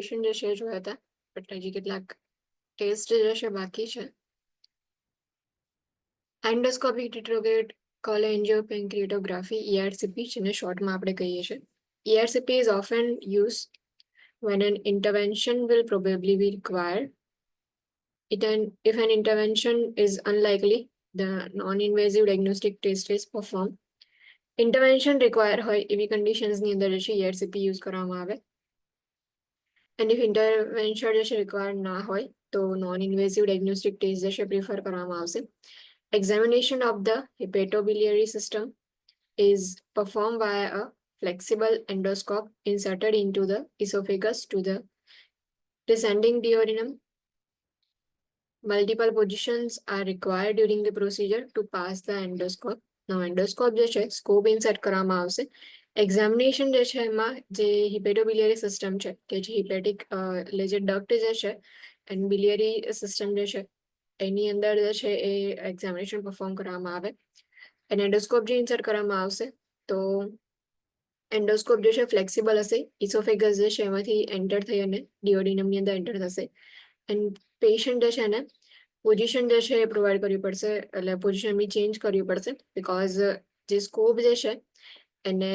Observation જે છે જોયા હતા, બટ હજી કેટલાક ટેસ્ટ જે છે બાકી છે. એન્ડોસ્કોપિક રિટ્રોગ્રેડ કોલેન્જિયોપેન્ક્રિયોટોગ્રાફી ERCP, જેને શોર્ટમાં આપણે કહીએ છીએ. ERCP is often used when an intervention will probably be required. If an intervention is unlikely, the non-invasive diagnostic test is performed. Intervention require હોય એવી કન્ડિશન્સની અંદર જે છે ERCP યુઝ કરવામાં આવે. And if intervention જે છે required ના હોય તો non-invasive diagnostic test જે છે પ્રિફર કરવામાં આવશે. Examination of the hepatobiliary system is performed via a flexible endoscope inserted into the esophagus to the descending duodenum. Multiple positions are required during the procedure to pass the endoscope. Now endoscope જે છે scope insert કરવામાં આવશે. Examination જે છે એમાં જે hepatobiliary system છે કે જે હિપેટિક એટલે જે ડક્ટ જે છે એન્ડ બિલિયરી સિસ્ટમ જે છે એની અંદર જે છે એ એક્ઝામિનેશન પરફોર્મ કરવામાં આવે. અને એન્ડોસ્કોપ જે ઇન્સર્ટ કરવામાં આવશે તો એન્ડોસ્કોપ જે છે ફ્લેક્સિબલ હશે. ઇસોફેગસ જે છે એમાંથી એન્ટર થઈ અને ડિયોડિનમની અંદર એન્ટર થશે. એન્ડ પેશન્ટ જે છે એને પોઝિશન જે છે એ પ્રોવાઈડ કરવી પડશે, એટલે પોઝિશન બી ચેન્જ કરવી પડશે બીકોઝ જે સ્કોપ જે છે એને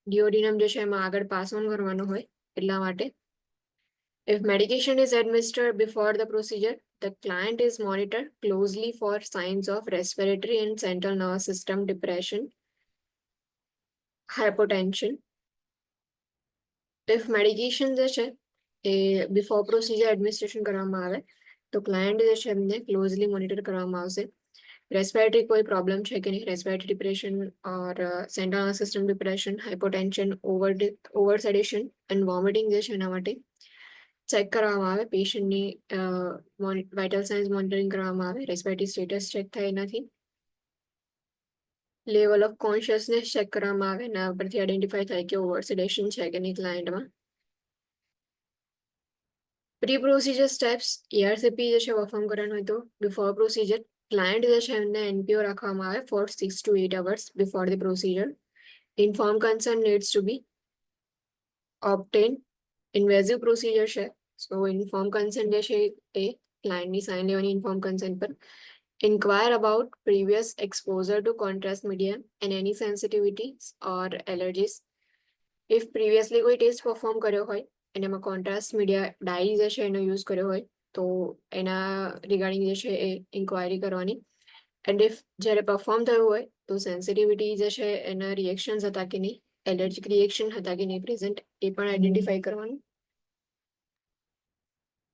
ડિયોડિનમ જે છે એમાં આગળ પાસ ઓન કરવાનો હોય એટલા માટે. If medication is administered before the procedure, the client is monitored closely for signs of respiratory and central nervous system depression, hypotension. If medication જે છે એ બિફોર પ્રોસિજર એડમિનિસ્ટ્રેશન કરવામાં આવે તો ક્લાયન્ટ જે છે એમને ક્લોઝલી મોનિટર કરવામાં આવશે. રેસ્પિરેટરી કોઈ પ્રોબ્લેમ છે કે નહીં, respiratory depression or central nervous system depression, hypotension, over sedation and vomiting જે છે એના માટે ચેક કરવામાં આવે. પેશન્ટની વાઇટલ સાઇન્સ મોનિટરિંગ કરવામાં આવે. રેસ્પિરેટરી સ્ટેટસ ચેક થાય એનાથી. લેવલ ઓફ કોન્શિયસનેસ ચેક કરવામાં આવે. એના પરથી આઈડેન્ટિફાઈ થાય કે ઓવર સેડેશન છે કે નહીં ક્લાયન્ટમાં. પ્રી પ્રોસિજર સ્ટેપ્સ ERCP જે છે પરફોર્મ કરવાનું હોય તો બિફોર પ્રોસિજર ક્લાયન્ટ જે છે એમને NPO રાખવામાં આવે for 6 to 8 hours before the procedure. Inform concern needs to be obtain. Invasive procedure છે સો ઇન્ફોર્મ કન્સર્ન જે છે એ ક્લાયન્ટની સાઇન લેવાની ઇન્ફોર્મ કન્સર્ન પર. Inquire about previous exposure to contrast media and any sensitivities or allergies. If previously કોઈ test perform કર્યો હોય અને એમાં કોન્ટ્રાસ્ટ મીડિયા ડાઈ જે છે એનો યુઝ કર્યો હોય તો એના રિગાર્ડિંગ જે છે એ ઇન્ક્વાયરી કરવાની. એન્ડ ઇફ જ્યારે પરફોર્મ થયું હોય તો સેન્સિટિવિટી જે છે એના રિએક્શન્સ હતા કે નહીં, એલર્જીક રિએક્શન હતા કે નહીં પ્રેઝન્ટ એ પણ આઈડેન્ટિફાઈ કરવાનું.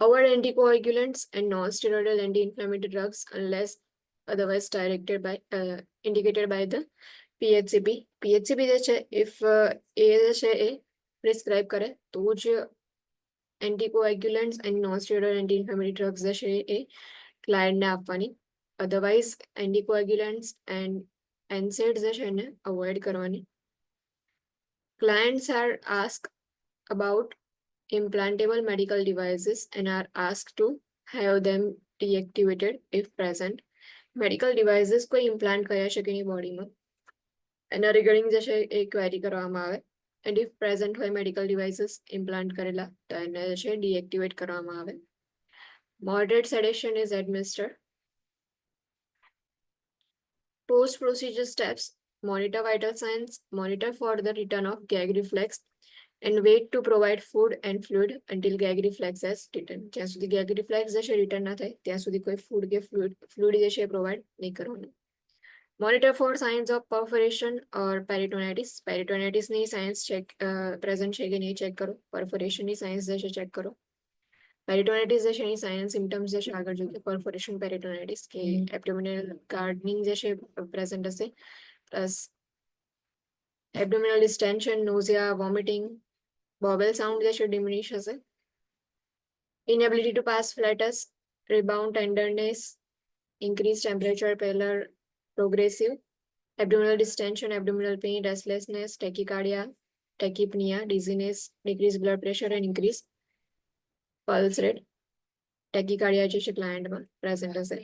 Avoid anticoagulants and non-steroidal anti-inflammatory drugs unless otherwise indicated by the PHCP. PHCP જે છે if એ જે છે એ પ્રિસ્ક્રાઇબ કરે તો જ એન્ટીકોએગ્યુલન્ટ્સ એન્ડ નોન-સ્ટેરોઇડલ એન્ટી-ઇન્ફ્લેમેટરી ડ્રગ્સ જે છે એ ક્લાયન્ટને આપવાની. અધરવાઇઝ એન્ટીકોએગ્યુલન્ટ્સ એન્ડ NSAIDs જે છે એને અવોઇડ કરવાની. Clients are asked about implantable medical devices and are asked to have them deactivated if present. Medical devices કોઈ ઇમ્પ્લાન્ટ કર્યા છે કે નહીં બોડીમાં એના રિગાર્ડિંગ જે છે એ ક્વેરી કરવામાં આવે. એન્ડ ઇફ પ્રેઝન્ટ હોય મેડિકલ ડિવાઇસીસ ઇમ્પ્લાન્ટ કરેલા તો એને જે છે ડીએક્ટિવેટ કરવામાં આવે. Moderate sedation is administered. Post procedure steps monitor vital signs, monitor for the return of gag reflex and wait to provide food and fluid until gag reflex has returned. જ્યાં સુધી gag reflex જે છે return ના થાય ત્યાં સુધી કોઈ food કે ફ્લુઇડ જે છે પ્રોવાઈડ નહીં કરવાનું. Monitor for signs of perforation or peritonitis. પેરિટોનાઇટિસની સાઇન્સ ચેક પ્રેઝન્ટ છે કે નહીં ચેક કરો. પરફોરેશનની સાઇન્સ જે છે ચેક કરો. પેરિટોનાઇટિસ જે છે એની સાઇન્સ સિમ્ટમ્સ જે છે આગળ જોઈએ. પરફોરેશન પેરિટોનાઇટિસ કે એબ્ડોમિનલ ગાર્ડનિંગ જે છે પ્રેઝન્ટ હશે, plus abdominal ડિસ્ટેન્શન, નોઝિયા, vomiting, bowel sound જે છે diminish હશે. Inability to pass flatus, rebound tenderness, increased temperature, pallor, progressive, abdominal distension, abdominal pain, restlessness, tachycardia, tachypnea, dizziness, decreased blood pressure and increased pulse rate. Tachycardia જે છે ક્લાયન્ટમાં present હશે.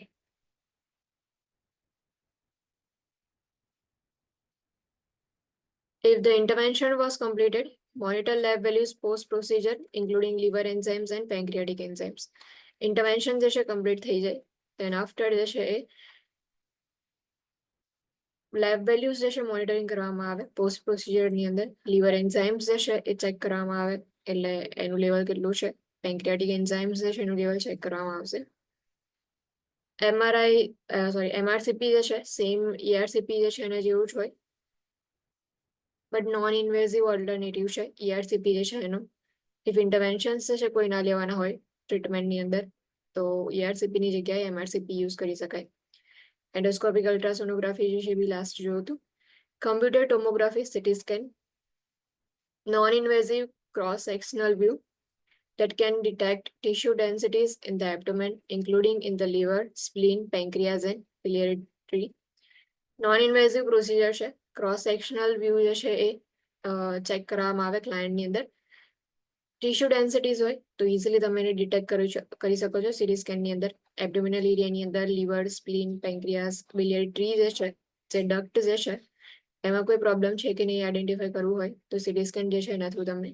If the intervention was completed, monitor lab values post procedure including liver enzymes and pancreatic enzymes. Intervention જે છે complete થઈ જાય then after જે છે એ લેબ વેલ્યુઝ જે છે મોનિટરિંગ કરવામાં આવે પોસ્ટ પ્રોસિજરની અંદર. લીવર એન્ઝાઇમ્સ જે છે એ ચેક કરવામાં આવે, એટલે એનું લેવલ કેટલું છે. પેન્ક્રિયાટિક એન્ઝાઇમ્સ જે છે એનું લેવલ ચેક કરવામાં આવશે. એમઆરસીપી જે છે સેમ ERCP જે છે એના જેવું જ હોય, બટ નોન ઇન્વેઝિવ ઓલ્ટરનેટિવ છે ERCP જે છે એનો. ઇફ ઇન્ટરવેન્શન્સ જે છે કોઈ ના લેવાના હોય ટ્રીટમેન્ટની અંદર તો ERCP ની જગ્યાએ MRCP યુઝ કરી શકાય. એન્ડોસ્કોપિક અલ્ટ્રાસોનોગ્રાફી જે છે બી લાસ્ટ જોયું હતું. Computer tomography city scan, non invasive cross sectional view that can detect tissue densities in the abdomen, including in the liver, spleen, pancreas, and biliary tree. Non-invasive procedure છે. Cross sectional view જે છે એ check કરવામાં આવે ક્લાયન્ટની અંદર. Tissue densities હોય તો easily તમે એને ડિટેક્ટ કરી શકો છો સીટી સ્કેનની અંદર. એબ્ડોમિનલ એરિયાની અંદર લીવર, સ્પ્લીન, પેન્ક્રિયાસ, બિલિયરી ટ્રી જે છે, જે ડક્ટ જે છે એમાં કોઈ પ્રોબ્લેમ છે કે નહીં આઈડેન્ટિફાઈ કરવું હોય તો સીટી સ્કેન જે છે એના થ્રુ તમે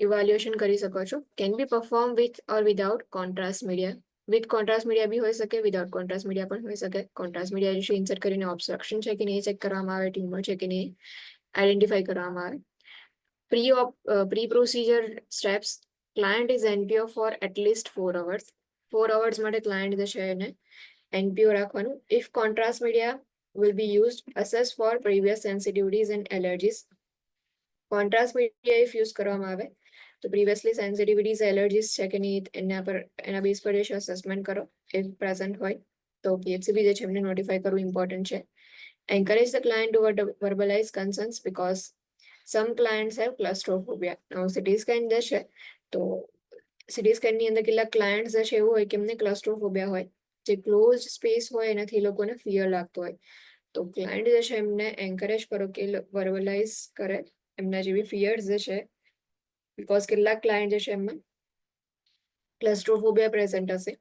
ઇવાલ્યુએશન કરી શકો છો. Can be perform with or without contrast media. With contrast media બી હોઈ શકે, વિધાઉટ કોન્ટ્રાસ્ટ મીડિયા પણ હોઈ શકે. કોન્ટ્રાસ્ટ મીડિયા જે છે ઇન્સર્ટ કરીને ઓબ્સ્ટ્રક્શન છે કે નહીં ચેક કરવામાં આવે, ટ્યુમર છે કે નહીં આઈડેન્ટિફાઈ કરવામાં આવે. Pre-procedure steps, client is NPO for at least 4 hours. 4 hours માટે client જે છે એને NPO રાખવાનું. If contrast media will be used, assess for previous sensitivities and allergies. Contrast media if use કરવામાં આવે તો previously sensitivities allergies છે કે નહીં એના બેઝ પર જે છે assessment કરો. if present હોય તો PHCP જે છે એમને નોટિફાઈ કરવું ઇમ્પોર્ટન્ટ છે. Encourage the client to verbalize concerns because some clients have claustrophobia. Now CT scan જે છે તો CT scan ની અંદર કેટલાક clients જે છે એવું હોય કે એમને claustrophobia હોય, જે ક્લોઝ સ્પેસ હોય એનાથી લોકોને ફિયર લાગતો હોય. તો ક્લાયન્ટ જે છે એમને એન્કરેજ કરો કે વર્બલાઇઝ કરે એમના જેવી ફિયર્સ જે છે, બીકોઝ કેટલાક ક્લાયન્ટ જે છે એમાં ક્લાસ્ટ્રોફોબિયા પ્રેઝન્ટ હશે.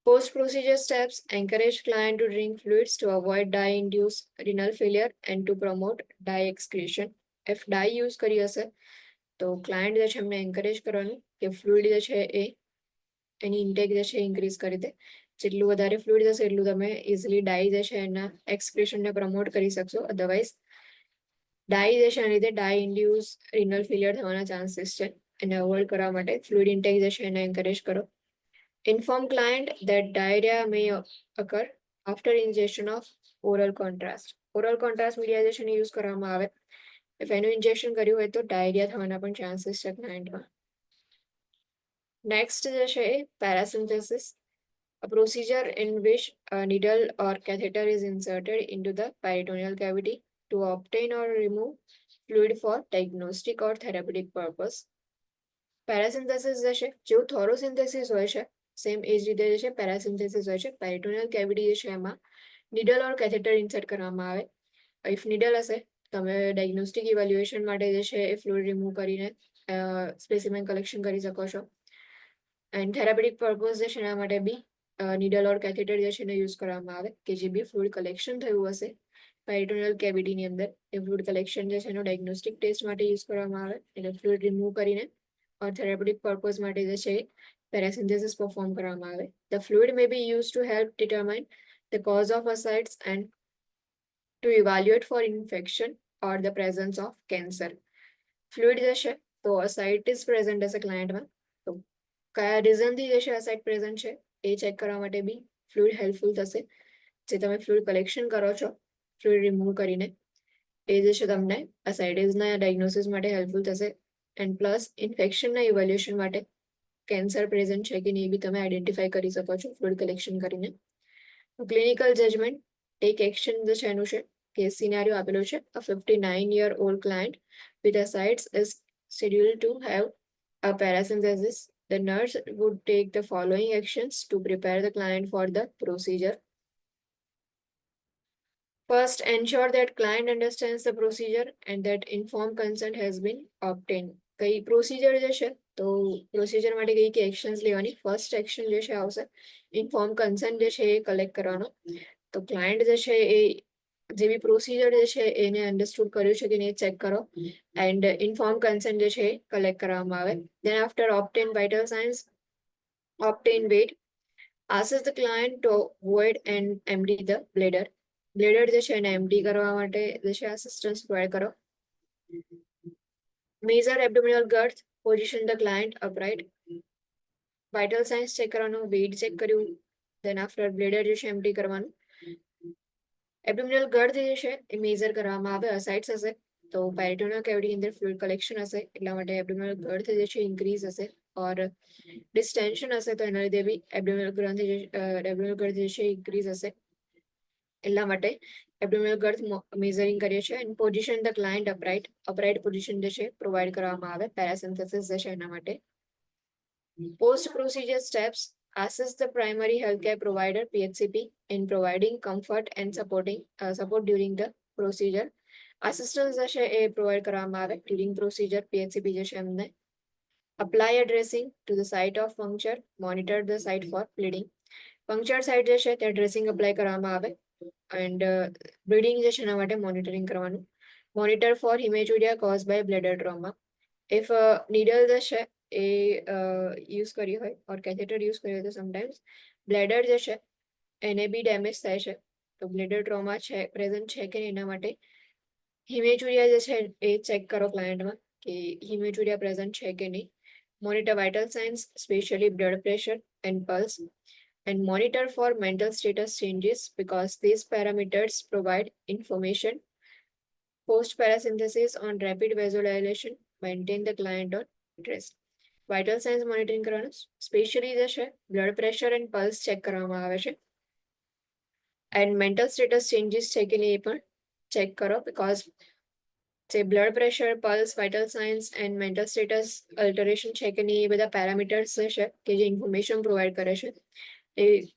Post procedure steps, encourage client to drink fluids to avoid dye-induced renal failure and to promote dye excretion. If dye use કરી હશે તો ક્લાયન્ટ જે છે એમને એન્કરેજ કરવાનું કે ફ્લુઇડ જે છે એ એની ઇન્ટેક જે છે ઇન્ક્રીઝ કરી દે. જેટલું વધારે ફ્લુઇડ હશે એટલું તમે ઇઝીલી ડાય જે છે એના એક્સક્રેશનને પ્રમોટ કરી શકશો. અધરવાઇઝ ડાય જે છે એના લીધે ડાય ઇન્ડ્યુસ રિનલ ફેલિયર થવાના ચાન્સીસ છે. એને અવોઇડ કરવા માટે ફ્લુઇડ ઇન્ટેક જે છે એને એન્કરેજ કરો. Inform client that diarrhea may occur after ingestion of oral contrast. Oral contrast media જે છે એને યુઝ કરવામાં આવે. if એનું ઇન્જેક્શન કર્યું હોય તો ડાયરિયા થવાના પણ ચાન્સીસ છે ક્લાયન્ટમાં. નેક્સ્ટ જે છે એ પેરાસિન્થેસિસ, a procedure in which a needle or catheter is inserted into the peritoneal cavity to obtain or remove fluid for diagnostic or therapeutic purpose. પેરાસિન્થેસિસ જે છે જેવું થોરોસિન્થેસિસ હોય છે સેમ એ જ રીતે જે છે પેરાસિન્થેસિસ હોય છે. પેરિટોનિયલ કેવિટી જે છે એમાં નીડલ ઓર કેથેટર ઇન્સર્ટ કરવામાં આવે. ઇફ નીડલ હશે તમે ડાયગ્નોસ્ટિક ઇવેલ્યુએશન માટે જે છે એ ફ્લુઇડ રિમૂવ કરીને સ્પેસિમેન કલેક્શન કરી શકો છો. એન્ડ થેરાપેટિક પર્પઝ જે છે એના માટે બી નીડલ ઓર કેથેટર જે છે એને યુઝ કરવામાં આવે કે જે બી ફ્લુઇડ કલેક્શન થયું હશે પેરિટોનિયલ કેવિટીની અંદર એ ફ્લુઇડ કલેક્શન જે છે એનો ડાયગ્નોસ્ટિક ટેસ્ટ માટે યુઝ કરવામાં આવે. એટલે ફ્લુઇડ રિમૂવ કરીને or therapeutic purpose માટે જે છે પેરાસિન્થેસિસ પરફોર્મ કરવામાં આવે. The fluid may be used to help determine the cause of ascites and to evaluate for infection or the presence of cancer. Fluid જે છે તો ascites પ્રેઝન્ટ હશે ક્લાયન્ટમાં તો કયા રીઝનથી જે છે ascite પ્રેઝન્ટ છે એ ચેક કરવા માટે બી ફ્લુઇડ હેલ્પફુલ થશે. જે તમે ફ્લુઇડ કલેક્શન કરો છો ફ્લુઇડ રિમૂવ કરીને એ જે છે તમને ascites-ના ડાયગ્નોસિસ માટે હેલ્પફુલ થશે. એન્ડ પ્લસ ઇન્ફેક્શનના ઇવેલ્યુએશન માટે કેન્સર પ્રેઝન્ટ છે કે નહીં બી તમે આઈડેન્ટિફાઈ કરી શકો છો ફ્લુઇડ કલેક્શન કરીને. ક્લિનિકલ જજમેન્ટ ટેક એક્શન જે છે એનું છે કે સિનારીઓ આપેલો છે. A 59-year-old client with ascites is scheduled to have a paracentesis. The nurse would take the following actions to prepare the client for the procedure. First, ensure that client understands the procedure and that informed consent has been obtained. કઈ procedure જે છે તો procedure માટે કઈ કઈ actions લેવાની. First action જે છે આવશે ઇન્ફોર્મ કન્સન્ટ જે છે એ કલેક્ટ કરવાનો. તો ક્લાયન્ટ જે છે એ જે બી પ્રોસિજર જે છે એને અન્ડરસ્ટુડ કર્યું છે કે નહીં ચેક કરો એન્ડ ઇન્ફોર્મ કન્સેન્ટ જે છે એ કલેક્ટ કરવામાં આવે. Then after obtain vital signs, obtain weight, asks the client to void and empty the bladder. Bladder જે છે એને empty કરવા માટે જે છે assistance provide કરો. Measure abdominal girth, position the client upright. Vital signs check કરવાનું, weight check કર્યું, then after bladder જે છે empty કરવાનું. એબ્ડોમિનલ ગર્થ જે છે એ મેઝર કરવામાં આવે, અસાઇડ્સ હશે તો પેરિટોનિયલ કેવિટી અંદર ફ્લુઇડ કલેક્શન હશે એટલા માટે એબ્ડોમિનલ ગર્થ જે છે ઇન્ક્રીઝ હશે, ઓર ડિસ્ટેન્શન હશે તો એના લીધે બી એબ્ડોમિનલ ગર્થ જે છે ઇન્ક્રીઝ હશે. એટલા માટે એબ્ડોમિનલ ગર્થ મેઝરિંગ કરીએ છીએ. And position the client upright position જે છે પ્રોવાઈડ કરવામાં આવે પેરાસિન્થેસિસ જે છે એના માટે. Post procedure steps, assist the primary healthcare provider PHCP in providing comfort and support during the procedure. Assistance જે છે એ પ્રોવાઈડ કરવામાં આવે during procedure. PHCP જે છે એમને apply a dressing to the site of puncture, monitor the site for bleeding. Puncture site જે છે ત્યાં ડ્રેસિંગ અપ્લાય કરવામાં આવે એન્ડ બ્લીડિંગ જે છે એના માટે મોનિટરિંગ કરવાનું. Monitor for haematuria cause by bladder trauma. If needle જે છે એ યુઝ કરી હોય ઓર કેથેટર યુઝ કર્યું હોય તો સમટાઈમ્સ બ્લેડર જે છે એને બી ડેમેજ થાય છે, તો બ્લેડર ટ્રોમા છે પ્રેઝન્ટ છે કે નહીં એના માટે હિમેચુરિયા જે છે એ ચેક કરો ક્લાયન્ટમાં કે હિમેચુરિયા પ્રેઝન્ટ છે કે નહીં. Monitor vital science specially blood pressure and pulse, and monitor for mental status changes because these parameters provide information. Post parasynthesis on rapid vasodilation, maintain the client on rest. Vital signs monitoring કરવાનું, specially જે છે blood pressure and pulse check કરવામાં આવે છે and mental status changes છે કે નહીં એ પણ ચેક કરો, બીકોઝ જે blood pressure, pulse, vital signs and mental status alteration છે કે નહીં એ બધા પેરામીટર્સ છે કે જે ઇન્ફોર્મેશન પ્રોવાઈડ કરે છે.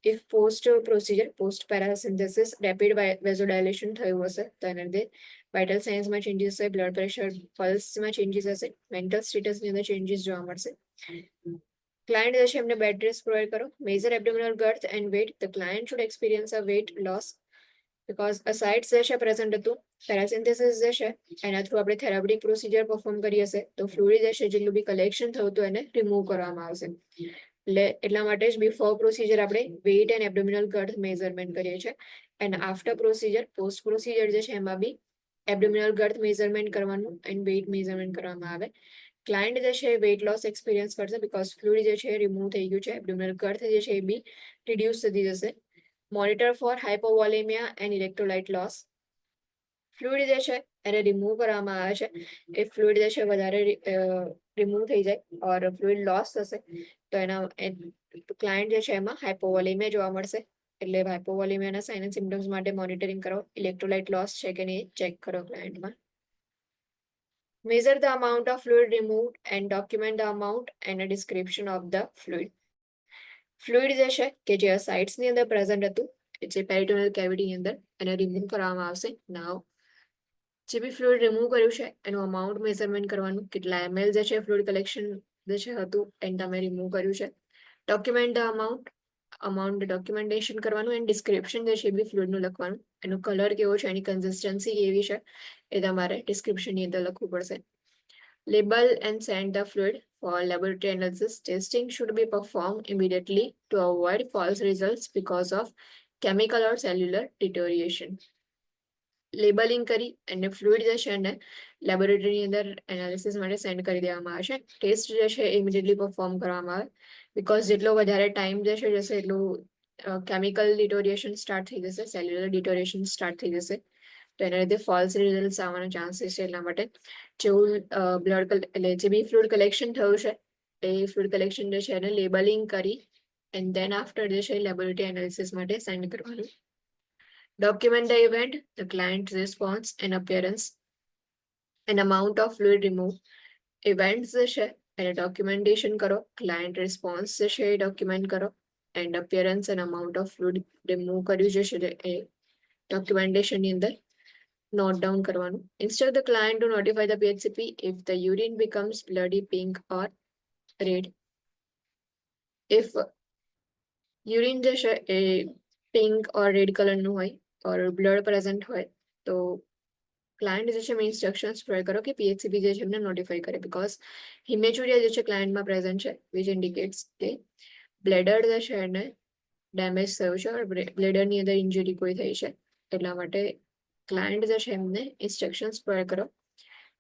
If post procedure, post parasynthesis, rapid vasodilation થયું હશે તો એના લીધે વાઇટલ સાઇન્સમાં ચેન્જીસ હશે, બ્લડ પ્રેશર, પલ્સમાં ચેન્જીસ હશે, મેન્ટલ સ્ટેટસની અંદર ચેન્જીસ જોવા મળશે. ક્લાયન્ટ જે છે એમને બેડ રેસ્ટ પ્રોવાઈડ કરો. Measure abdominal girth and weight, the client should experience a weight loss because ascites જે છે પ્રેઝન્ટ હતું. પેરાસિન્થેસિસ જે છે એના થ્રુ આપણે થેરાપ્યુટિક પ્રોસિજર પરફોર્મ કરી હશે તો ફ્લુઇડ જે છે જેટલું બી કલેક્શન થયું હતું એને રિમૂવ કરવામાં આવશે. એટલા માટે જ બિફોર પ્રોસિજર આપણે વેટ એન્ડ એબ્ડોમિનલ ગર્થ મેઝરમેન્ટ કરીએ છીએ and after procedure, post procedure જે છે એમાં બી એબ્ડોમિનલ ગર્થ મેઝરમેન્ટ કરવાનું એન્ડ વેટ મેઝરમેન્ટ કરવામાં આવે. ક્લાયન્ટ જે છે વેટ લોસ એક્સપિરિયન્સ કરશે બીકોઝ ફ્લુઇડ જે છે રિમૂવ થઈ ગયું છે, એબ્ડોમિનલ ગર્થ જે છે એ બી રિડ્યુસ થતી જશે. Monitor for hypovolaemia and electrolyte loss. Fluid જે છે એને રિમૂવ કરવામાં આવે છે. એ ફ્લુઇડ જે છે વધારે રિમૂવ થઈ જાય ઓર ફ્લુઇડ લોસ થશે તો એના ક્લાયન્ટ જે છે એમાં હાઇપોવોલેમિયા જોવા મળશે. એટલે હાઇપોવોલેમિયાના સાઇન એન્ડ સિમ્ટમ્સ માટે મોનિટરિંગ કરો. ઇલેક્ટ્રોલાઇટ લોસ છે કે નહીં ચેક કરો ક્લાયન્ટમાં. Measure the amount of fluid removed and document the amount and a description of the fluid. Fluid જે છે કે જે સાઇટ્સની અંદર પ્રેઝન્ટ હતું જે પેરિટોનિયલ કેવિટીની અંદર એને રિમૂવ કરવામાં આવશે. નાવ જે બી ફ્લુઇડ રિમૂવ કર્યું છે એનું અમાઉન્ટ મેઝરમેન્ટ કરવાનું, કેટલા ml જે છે ફ્લુઇડ કલેક્શન જે છે હતું એને તમે રિમૂવ કર્યું છે. ડોક્યુમેન્ટ ધ અમાઉન્ટ ડોક્યુમેન્ટેશન કરવાનું એન્ડ ડિસ્ક્રિપ્શન જે છે એ બી ફ્લુઇડનું લખવાનું, એનો કલર કેવો છે, એની કન્સિસ્ટન્સી કેવી છે એ તમારે ડિસ્ક્રિપ્શનની અંદર લખવું પડશે. Label and send the fluid for laboratory analysis. Testing should be performed immediately to avoid false results because of chemical or cellular deterioration. Labelling કરી અને ફ્લુઇડ જે છે એને લેબોરેટરીની અંદર એનાલિસિસ માટે સેન્ડ કરી દેવામાં આવશે. ટેસ્ટ જે છે ઇમિડિયેટલી પરફોર્મ કરવામાં આવે બીકોઝ જેટલો વધારે ટાઈમ જે છે જશે એટલું કેમિકલ ડિટોરિએશન સ્ટાર્ટ થઈ જશે, સેલ્યુલર ડિટોરિએશન સ્ટાર્ટ થઈ જશે તો એના લીધે ફોલ્સ રિઝલ્ટ આવવાના ચાન્સીસ છે. એટલા માટે જેવું બ્લડ એટલે જે બી ફ્લુઇડ કલેક્શન થયું છે એ ફ્લુઇડ કલેક્શન જે છે એને લેબલિંગ કરી એન્ડ દેન આફ્ટર જે છે લેબોરેટરી એનાલિસિસ માટે સેન્ડ કરવાનું. Document the event, the client's response and appearance, and amount of fluid removed. Events જે છે એને documentation કરો, client response જે છે એ document કરો and appearance and amount of fluid remove કર્યું જે છે એ documentation ની અંદર note down કરવાનું. Instruct the client to notify the PHCP if the urine becomes bloody pink or red. If urine જે છે એ પિંક ઓર રેડ કલરનું હોય ઓર બ્લડ પ્રેઝન્ટ હોય તો ક્લાયન્ટ જે છે એમ ઇન્સ્ટ્રક્શન્સ પ્રોવાઈડ કરો કે પીએચસીપી જે છે એમને નોટિફાઈ કરે, બિકોઝ હિમેચુરિયા જે છે ક્લાયન્ટમાં પ્રેઝન્ટ છે, વિચ ઇન્ડિકેટ્સ કે બ્લેડર જે છે એને ડેમેજ થયું છે, બ્લેડરની અંદર ઇન્જરી કોઈ થઈ છે, એટલા માટે ક્લાયન્ટ જે છે એમને ઇન્સ્ટ્રક્શન્સ પ્રોવાઈડ કરો,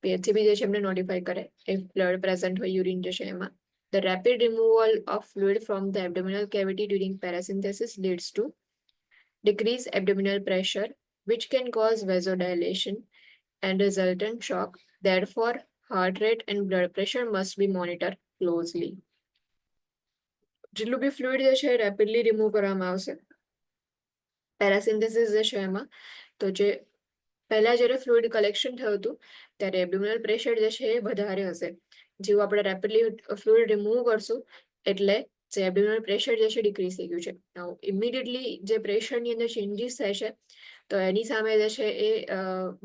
પીએચસીપી જે છે એમને નોટિફાઈ કરે ઇફ બ્લડ પ્રેઝન્ટ હોય યુરિન જે છે એમાં. The rapid removal of fluid from the abdominal cavity during paracentesis leads to decreased abdominal pressure, which can cause vasodilation and resultant shock. Therefore, heart rate and blood pressure must be monitored closely. જેટલું બી fluid જે છે rapidly remove કરવામાં આવશે પેરાસિન્થેસિસ જે છે એમાં. તો જે પહેલા જ્યારે ફ્લુઇડ કલેક્શન થયું હતું ત્યારે એબ્ડોમિનલ પ્રેશર જે છે એ વધારે હશે. જેવું આપણે રેપિડલી ફ્લુઇડ રિમૂવ કરશું એટલે જે એબ્ડોમિનલ પ્રેશર જે છે ડિક્રીઝ થઈ ગયું છે. ઇમિડિયેટલી જે પ્રેશરની અંદર ચેન્જીસ થાય છે તો એની સામે જે છે એ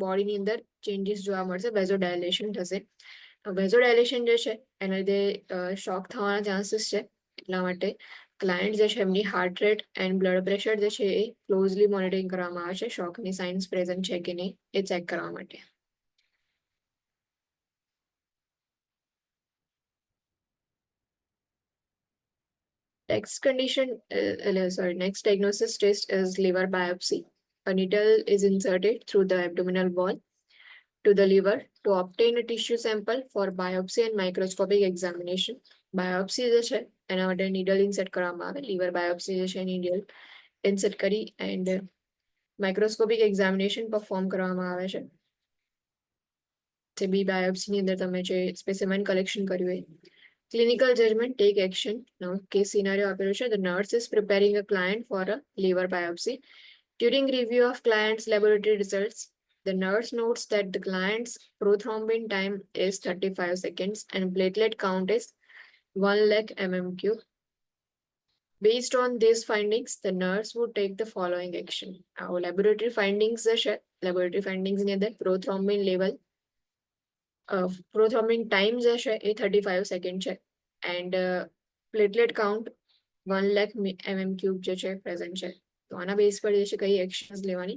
બોડીની અંદર ચેન્જીસ જોવા મળશે, વેઝોડાયલેશન થશે. વેઝોડાયલેશન જે છે એના લીધે શોક થવાના ચાન્સીસ છે, એટલા માટે ક્લાયન્ટ જે છે એમની heart rate and blood pressure જે છે એ ક્લોઝલી મોનિટરિંગ કરવામાં આવે છે, શોકની સાઇન્સ પ્રેઝન્ટ છે કે નહીં એ ચેક કરવા માટે. Next diagnosis test is liver biopsy. A needle is inserted through the abdominal wall to the liver to obtain a tissue sample for biopsy and microscopic examination. Biopsy જે છે એના માટે needle insert કરવામાં આવે, liver biopsy જે છે needle insert કરી and microscopic examination perform કરવામાં આવે છે. જે બી બાયોપ્સીની અંદર તમે જે સ્પેસિમેન કલેક્શન કર્યું હોય. Clinical judgment, take action. Now, case scenario operation. The nurse is preparing a client for a liver biopsy. During review of client's laboratory results, the nurse notes that the client's prothrombin time is 35 seconds and platelet count is 1 lakh mm3. Based on these findings, the nurse would take the following action. Our laboratory findings laboratory findings in the prothrombin level. Prothrombin time જે છે એ 35 second છે and platelet count 1 lakh mm³ જે છે present છે. તો આના base પર જે છે કઈ એક્શન્સ લેવાની.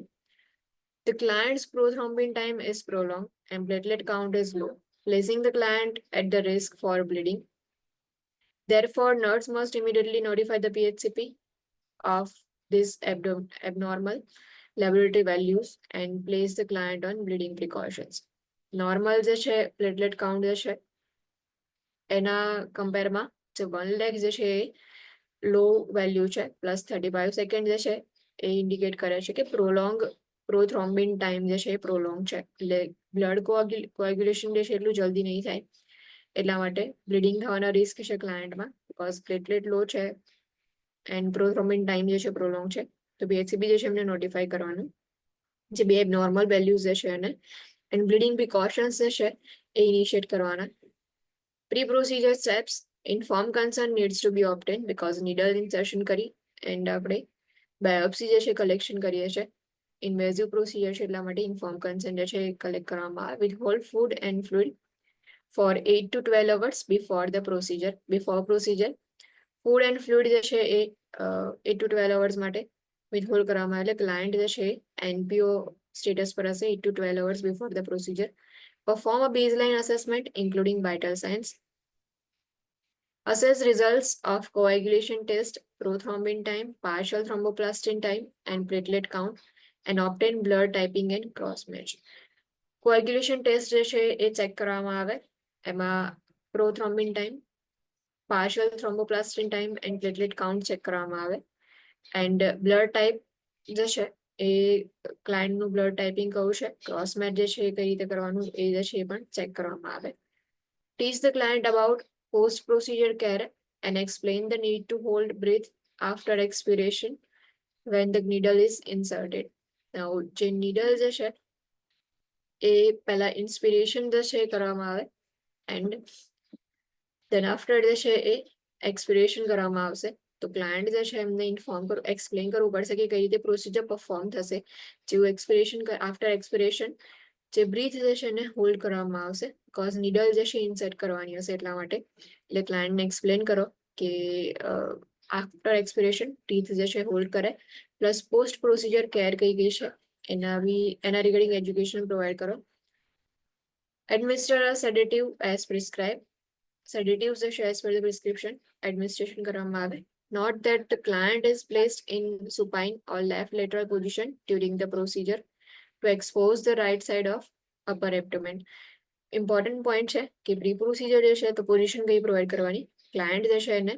The client's prothrombin time is prolonged and platelet count is low, placing the client at the risk for bleeding. Therefore, nurse must immediately notify the PHCP of this abnormal laboratory values and place the client on bleeding precautions. Normal જે છે platelet count જે છે એના કમ્પેરમાં જે 1 લાખ જે છે એ લો value છે, plus 35 second જે છે એ ઇન્ડિકેટ કરે છે કે પ્રોથ્રોમ્બિન ટાઈમ જે છે એ પ્રોલોંગ છે, એટલે બ્લડ કોએગ્યુલેશન જે છે એટલું જલ્દી નહીં થાય, એટલા માટે બ્લીડિંગ થવાના રિસ્ક છે ક્લાયન્ટમાં, બીકોઝ પ્લેટલેટ લો છે એન્ડ પ્રોથ્રોમ્બિન ટાઈમ જે છે પ્રોલોંગ છે. તો PHCP જે છે એમને નોટિફાઈ કરવાનું, જે બે એબનોર્મલ વેલ્યુઝ જે છે એને and bleeding precautions જે છે એ ઇનિશિયેટ કરવાના. Pre-procedure steps, informed consent needs to be obtained because needle insertion કરી એન્ડ આપણે બાયોપ્સી જે છે કલેક્શન કરીએ છીએ. ઇન્વેઝિવ પ્રોસિજર છે એટલા માટે ઇન્ફોર્મ કન્સેન્ટ જે છે એ કલેક્ટ કરવામાં આવે. withhold food and fluid for 8 to 12 hours before procedure. Food and fluid જે છે એ 8 to 12 hours માટે withhold કરવામાં આવે, એટલે ક્લાયન્ટ જે છે NPO status પર હશે 8 to 12 hours before the procedure. Perform a baseline assessment including vital signs. Assess results of coagulation test, prothrombin time, partial thromboplastin time and platelet count and obtain blood typing and cross match. Coagulation test જે છે એ check કરવામાં આવે, એમાં prothrombin time, partial thromboplastin time and platelet count check કરવામાં આવે and blood type જે છે એ ક્લાયન્ટનું બ્લડ ટાઈપિંગ કયું છે, ક્રોસ મેચ જે છે એ કઈ રીતે કરવાનું એ જે છે એ પણ ચેક કરવામાં આવે. Teach the client about post procedure care and explain the need to hold breath after expiration when the needle is inserted. Now, જે needle જે છે એ પહેલા ઇન્સ્પિરેશન જે છે એ કરવામાં આવે એન્ડ then after જે છે એ એક્સપિરેશન કરવામાં આવશે. તો ક્લાયન્ટ જે છે એમને એક્સપ્લેન કરવું પડશે કે કઈ રીતે પ્રોસિજર પરફોર્મ થશે. જેવું એક્સપિરેશન આફ્ટર એક્સપિરેશન જે બ્રીથ જે છે એને હોલ્ડ કરવામાં આવશે, બીકોઝ નીડલ જે છે ઇન્સર્ટ કરવાની હશે એટલા માટે. એટલે ક્લાયન્ટને એક્સપ્લેન કરો કે આફ્ટર એક્સપિરેશન ટીથ જે છે હોલ્ડ કરે, પ્લસ પોસ્ટ પ્રોસિજર કેર કઈ છે એના રિગાર્ડિંગ એજ્યુકેશન પ્રોવાઈડ કરો. Administer sedative as prescribe. sedatives are as per the prescription administration કરવામાં આવે. Note that the client is placed in supine or left lateral position during the procedure to expose the right side of upper abdomen. Important point છે કે pre procedure જે છે તો position કઈ provide કરવાની, client જે છે એને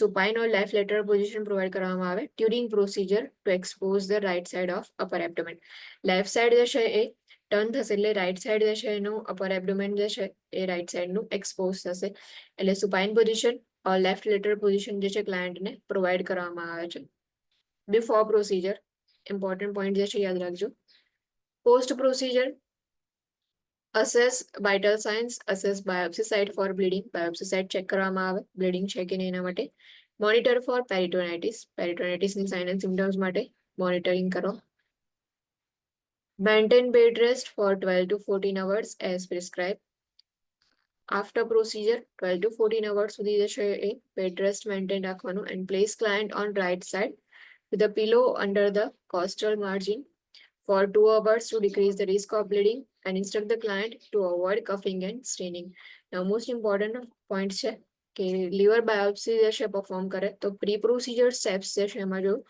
supine or left lateral position provide કરવામાં આવે during procedure to expose the right side of upper abdomen. Left side જે છે એ ટર્ન થશે એટલે રાઈટ સાઈડ જે છે એનું અપર એબ્ડોમેન જે છે એ રાઈટ સાઈડનું એક્સપોઝ થશે, એટલે સુપાઇન પોઝિશન ઓર લેફ્ટ લેટરલ પોઝિશન જે છે ક્લાયન્ટને પ્રોવાઈડ કરવામાં આવે છે. બિફોર પ્રોસિજર ઇમ્પોર્ટન્ટ પોઈન્ટ જે છે યાદ રાખજો. Post procedure assess vital signs, assess biopsy site for bleeding, biopsy site check કરવામાં આવે બ્લીડિંગ છે કે નહીં એના માટે. મોનિટર ફોર પેરિટોનાઇટિસ, પેરિટોનાઇટિસની સાઇન એન્ડ સિમ્ટમ્સ માટે મોનિટરિંગ કરો. Maintain bed rest for 12 to 14 hours as prescribed. After procedure, 12 to 14 hours સુધી જે છે એ bed rest maintain રાખવાનું and place client on right side with a pillow under the costal margin for 2 hours to decrease the risk of bleeding and instruct the client to avoid coughing and straining. Now, most important point છે કે liver biopsy જે છે perform કરે તો pre-procedure steps જે છે એમાં જો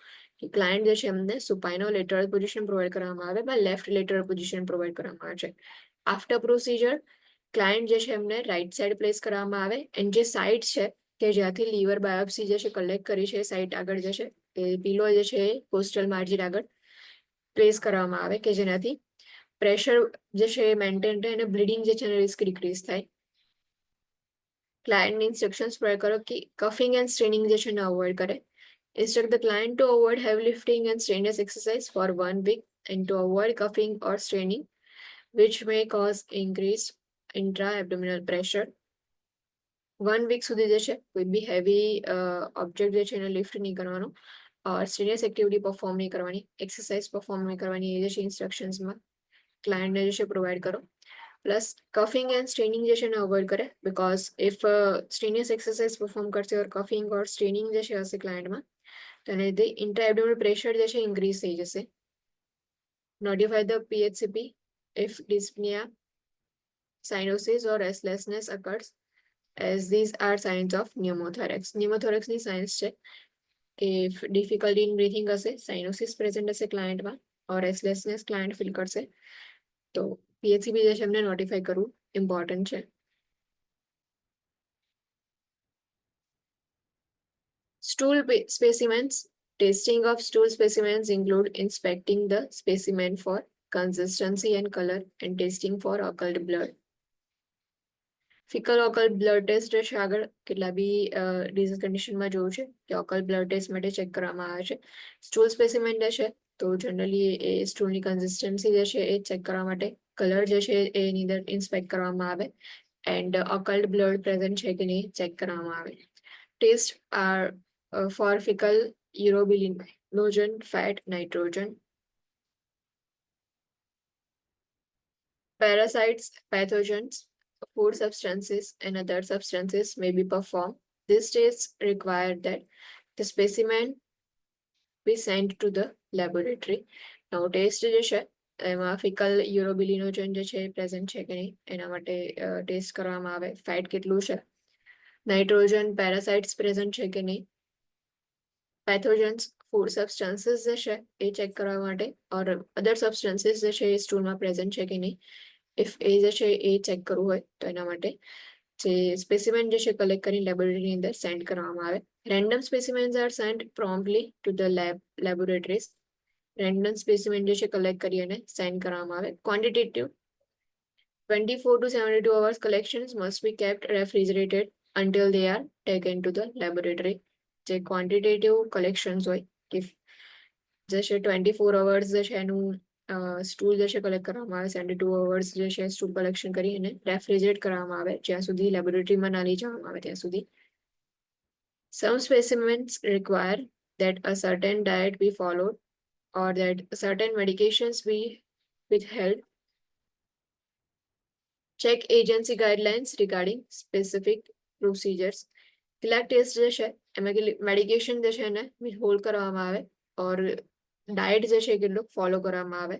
કે ક્લાયન્ટ જે છે એમને સુપાઇનો લેટરલ પોઝિશન પ્રોવાઈડ કરવામાં આવે বা લેફ્ટ લેટરલ પોઝિશન પ્રોવાઈડ કરવામાં આવે છે. આફ્ટર પ્રોસિજર ક્લાયન્ટ જે છે એમને રાઈટ સાઈડ પ્લેસ કરવામાં આવે એન્ડ જે સાઇટ છે કે જ્યાંથી લીવર બાયોપ્સી જે છે કલેક્ટ કરી છે સાઇટ આગળ જે છે એ પીલો જે છે એ કોસ્ટલ માર્જિન આગળ પ્લેસ કરવામાં આવે કે જેનાથી પ્રેશર જે છે એ મેન્ટેન રહે અને બ્લીડિંગ જે છે એનો રિસ્ક ડિક્રીઝ થાય. ક્લાયન્ટને ઇન્સ્ટ્રક્શન્સ પ્રોવાઈડ કરો કે કફિંગ એન્ડ સ્ટ્રેનિંગ જે છે એને અવોઇડ કરે. Instruct the client to avoid heavy lifting and strenuous exercise for 1 week and to avoid coughing or straining, which may cause increased intra-abdominal pressure. 1 week સુધી જે છે કોઈ બી હેવી ઓબ્જેક્ટ જે છે એને લિફ્ટ નહીં કરવાનો ઓર સ્ટ્રેનિયસ એક્ટિવિટી પરફોર્મ નહીં કરવાની, એક્સરસાઇઝ પરફોર્મ નહીં કરવાની, એ જે છે ઇન્સ્ટ્રક્શન્સમાં ક્લાયન્ટને જે છે પ્રોવાઈડ કરો. પ્લસ કફિંગ એન્ડ સ્ટ્રેનિંગ જે છે એને અવોઇડ કરે બિકોઝ ઇફ સ્ટ્રેનિયસ એક્સરસાઇઝ પરફોર્મ કરશે ઓર કફિંગ ઓર સ્ટ્રેનિંગ જે છે હશે ક્લાયન્ટમાં તો એને લીધે ઇન્ટ્રાએબ્ડોમિનલ પ્રેશર જે છે ઇન્ક્રીઝ થઈ જશે. Notify the PHCP if dyspnea, cyanosis or restlessness occurs as these are signs of pneumothorax. Pneumothoraxની સાઇન્સ છે કે ડિફિકલ્ટી ઇન બ્રીથિંગ હશે, સાઇનોસિસ પ્રેઝન્ટ હશે ક્લાયન્ટમાં ઓર રેસ્ટલેસનેસ ક્લાયન્ટ ફીલ કરશે તો PHCP જે છે એમને નોટિફાઈ કરવું ઇમ્પોર્ટન્ટ છે. Stool specimens. Testing of stool specimens include inspecting the specimen for consistency and color and testing for occult blood. Fecal occult blood test જે છે આગળ કેટલા બી ડિઝીઝ કન્ડિશનમાં જોયું છે કે ઓકલ બ્લડ ટેસ્ટ માટે ચેક કરવામાં આવે છે. સ્ટૂલ સ્પેસિમેન જે છે તો જનરલી એ સ્ટૂલની કન્સિસ્ટન્સી જે છે એ ચેક કરવા માટે, કલર જે છે એની અંદર ઇન્સ્પેક્ટ કરવામાં આવે એન્ડ ઓકલ્ટ બ્લડ પ્રેઝન્ટ છે કે નહીં ચેક કરવામાં આવે. Test are for fecal urobilinogen, fat, nitrogen. Parasites, pathogens, food substances, and other substances may be performed. These tests require that the specimen be sent to the laboratory. Now, test જે છે એમાં fecal urobilinogen જે છે present છે કે નહીં એના માટે ટેસ્ટ કરવામાં આવે. ફેટ કેટલું છે, નાઇટ્રોજન પેરાસાઇટ્સ પ્રેઝન્ટ છે કે નહીં, પેથોજન્સ ફૂડ સબસ્ટન્સીસ જે છે એ ચેક કરવા માટે ઓર અધર સબસ્ટન્સીસ જે છે એ સ્ટૂલમાં પ્રેઝન્ટ છે કે નહીં ઇફ એ જે છે એ ચેક કરવું હોય તો એના માટે જે સ્પેસિમેન જે છે કલેક્ટ કરીને લેબોરેટરીની અંદર સેન્ડ કરવામાં આવે. Random specimens are send promptly to the laboratories. Random specimen જે છે કલેક્ટ કરી અને સેન્ડ કરવામાં આવે. Quantitative 24 to 72 hours collections must be kept refrigerated until they are taken to the laboratory. જે ક્વોન્ટિટેટિવ કલેક્શન્સ હોય કે જે છે 24 અવર્સ જે છે એનું સ્ટૂલ જે છે કલેક્ટ કરવામાં આવે, 72 અવર્સ જે છે સ્ટૂલ કલેક્શન કરી અને રેફ્રિજરેટ કરવામાં આવે જ્યાં સુધી લેબોરેટરીમાં ના લઈ જવામાં આવે ત્યાં સુધી. Some specimens require that a certain diet be followed or that certain medications be withheld. Check agency guidelines regarding specific procedures. કેટલાક ટેસ્ટ જે છે એમાં મેડિકેશન જે છે એને હોલ્ડ કરવામાં આવે ઓર ડાયટ જે છે એ કેટલું ફોલો કરવામાં આવે.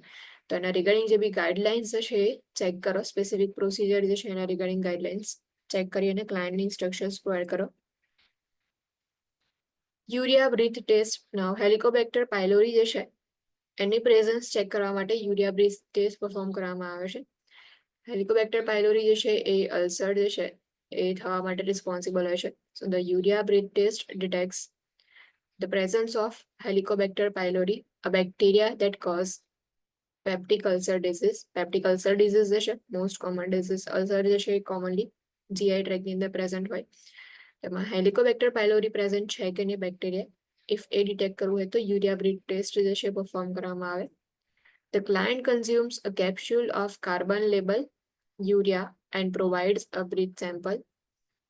તો એના રિગાર્ડિંગ જે બી ગાઈડલાઇન્સ છે એ ચેક કરો. સ્પેસિફિક પ્રોસિજર જે છે એના રિગાર્ડિંગ ગાઈડલાઇન્સ ચેક કરી અને ક્લાયન્ટની ઇન્સ્ટ્રક્શન્સ પ્રોવાઈડ કરો. Urea breath test. Now Helicobacter pylori જે છે એની પ્રેઝન્સ ચેક કરવા માટે યુરિયા બ્રીથ ટેસ્ટ પરફોર્મ કરવામાં આવે છે. હેલિકોબેક્ટર પાયલોરી જે છે એ અલ્સર જે છે એ થવા માટે રિસ્પોન્સિબલ હોય છે. So the urea breath test detects the presence of Helicobacter pylori, a bacteria that cause peptic ulcer disease. Peptic ulcer disease જે છે most common disease. ulcer જે છે commonly GI tract ની અંદર present હોય. તેમાં Helicobacter pylori present છે કે નહીં બેક્ટેરિયા, if એ ડિટેક્ટ કરવું હોય તો યુરિયા બ્રીથ ટેસ્ટ જે છે પરફોર્મ કરવામાં આવે. The client consumes a capsule of carbon label urea and provides a breath sample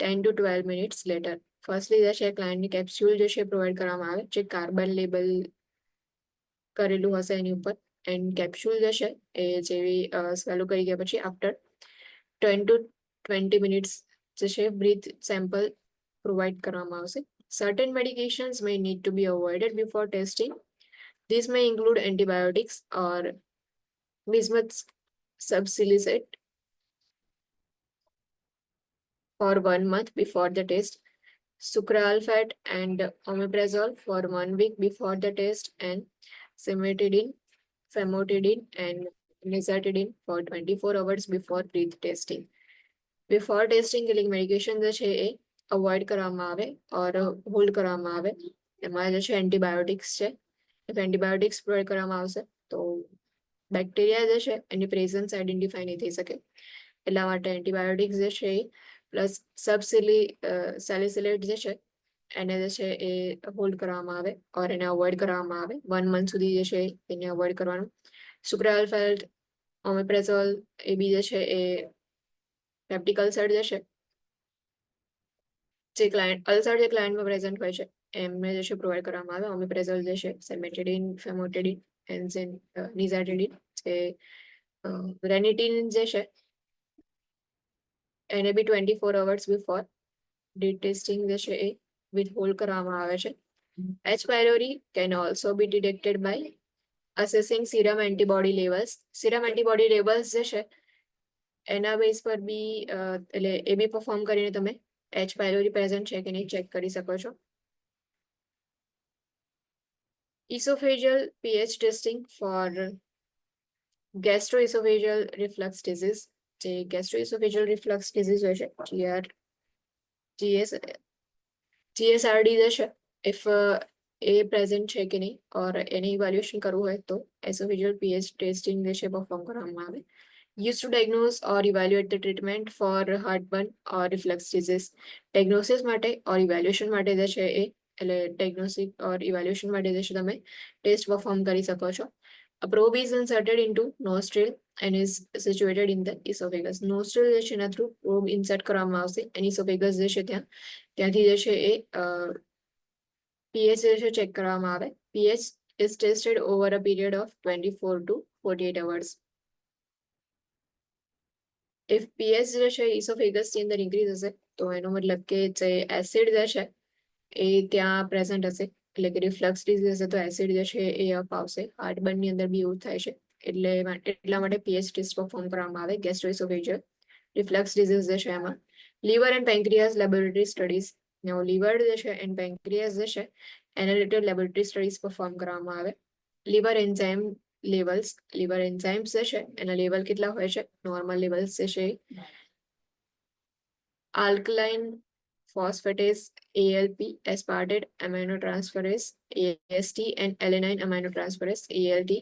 10 to 12 minutes later. Firstly જે છે ક્લાયન્ટની કેપ્સ્યુલ જે છે પ્રોવાઈડ કરવામાં આવે જે કાર્બન લેબલ કરેલું હશે એની ઉપર. એન્ડ કેપ્સ્યુલ જે છે એ જેવી સ્વેલો કરી ગયા પછી આફ્ટર 10 to 20 મિનિટ્સ જે છે બ્રીથ સેમ્પલ પ્રોવાઈડ કરવામાં આવશે. Certain medications may need to be avoided before testing. These may include antibiotics or bismuth subsilicate for 1 month before the test, sucralfate and omeprazole for 1 week before the test, and cimetidine, famotidine, and nizatidine for 24 hours before breath testing. Before testing કેટલીક medication જે છે એ avoid કરવામાં આવે ઓર hold કરવામાં આવે. એમાં જે છે એન્ટીબાયોટિક્સ છે. if એન્ટીબાયોટિક્સ પ્રોવાઈડ કરવામાં આવશે તો બેક્ટેરિયા જે છે એની પ્રેઝન્સ આઈડેન્ટિફાઈ નહીં થઈ શકે. એટલા માટે એન્ટીબાયોટિક્સ જે છે એ પ્લસ સેલિસિલેટ જે છે એને જે છે એ હોલ્ડ કરવામાં આવે ઓર એને અવોઇડ કરવામાં આવે. 1 મંથ સુધી જે છે એને અવોઇડ કરવાનું. સુક્રાલ્ફેટ, ઓમેપ્રેઝોલ એ બી જે છે એ પેપ્ટિક અલ્સર જે છે જે ક્લાયન્ટમાં પ્રેઝન્ટ હોય છે એમને જે છે પ્રોવાઈડ કરવામાં આવે. ઓમેપ્રેઝોલ જે છે સેમેટિડિન, ફેમોટિડિન, એન્ઝિન, નિઝાટિડિન, જે રેનિટિન જે છે એને બી 24 hours બિફોર બ્રીથ ટેસ્ટિંગ જે છે એ withhold કરવામાં આવે છે. H. pylori can also be detected by assessing serum antibody levels. serum antibody levels જે છે એના બેઝ પર બી એટલે એ બી પરફોર્મ કરીને તમે H. pylori પ્રેઝન્ટ છે કે નહીં ચેક કરી શકો છો. Esophageal pH testing for gastroesophageal reflux disease. જે gastroesophageal reflux disease હોય છે GSRD જે છે if એ પ્રેઝન્ટ છે કે નહીં ઓર એને ઇવેલ્યુએશન કરવું હોય તો એસોફેજિયલ pH ટેસ્ટિંગ જે છે પરફોર્મ કરવામાં આવે. Used to diagnose or evaluate the treatment for heartburn or reflux disease. Diagnosis માટે ઓર ઇવેલ્યુએશન માટે જે છે એ એટલે ડાયગ્નોસિસ ઓર ઇવેલ્યુએશન માટે જે છે તમે ટેસ્ટ પરફોર્મ કરી શકો છો. A probe is inserted into nostril and is situated in the esophagus. Nostril જે છે એના થ્રુ probe ઇન્સર્ટ કરવામાં આવશે અને esophagus જે છે ત્યાંથી જે છે એ pH જે છે ચેક કરવામાં આવે. pH is tested over a period of 24 to 48 hours. if pH જે છે esophagus ની અંદર ઇન્ક્રીઝ હશે તો એનો મતલબ કે જે એસિડ જે છે એ ત્યાં પ્રેઝન્ટ હશે એટલે કે રિફ્લક્સ ડિઝીઝ હશે તો એસિડ જે છે એ અપ આવશે. હાર્ટબર્ન ની અંદર બી એવું થાય છે એટલા માટે pH ટેસ્ટ પરફોર્મ કરવામાં આવે ગેસ્ટ્રોએસોફેજિયલ રિફ્લક્સ ડિઝીઝ જે છે એમાં. Liver and pancreas laboratory studies. Liver જે છે એન્ડ પેન્ક્રિયાસ જે છે એના રિલેટેડ લેબોરેટરી સ્ટડીઝ પરફોર્મ કરવામાં આવે. Liver enzyme levels. Liver enzymes જે છે એના લેવલ કેટલા હોય છે નોર્મલ લેવલ્સ જે છે alkaline phosphatase ALP, aspartate aminotransferase AST, and alanine aminotransferase ALT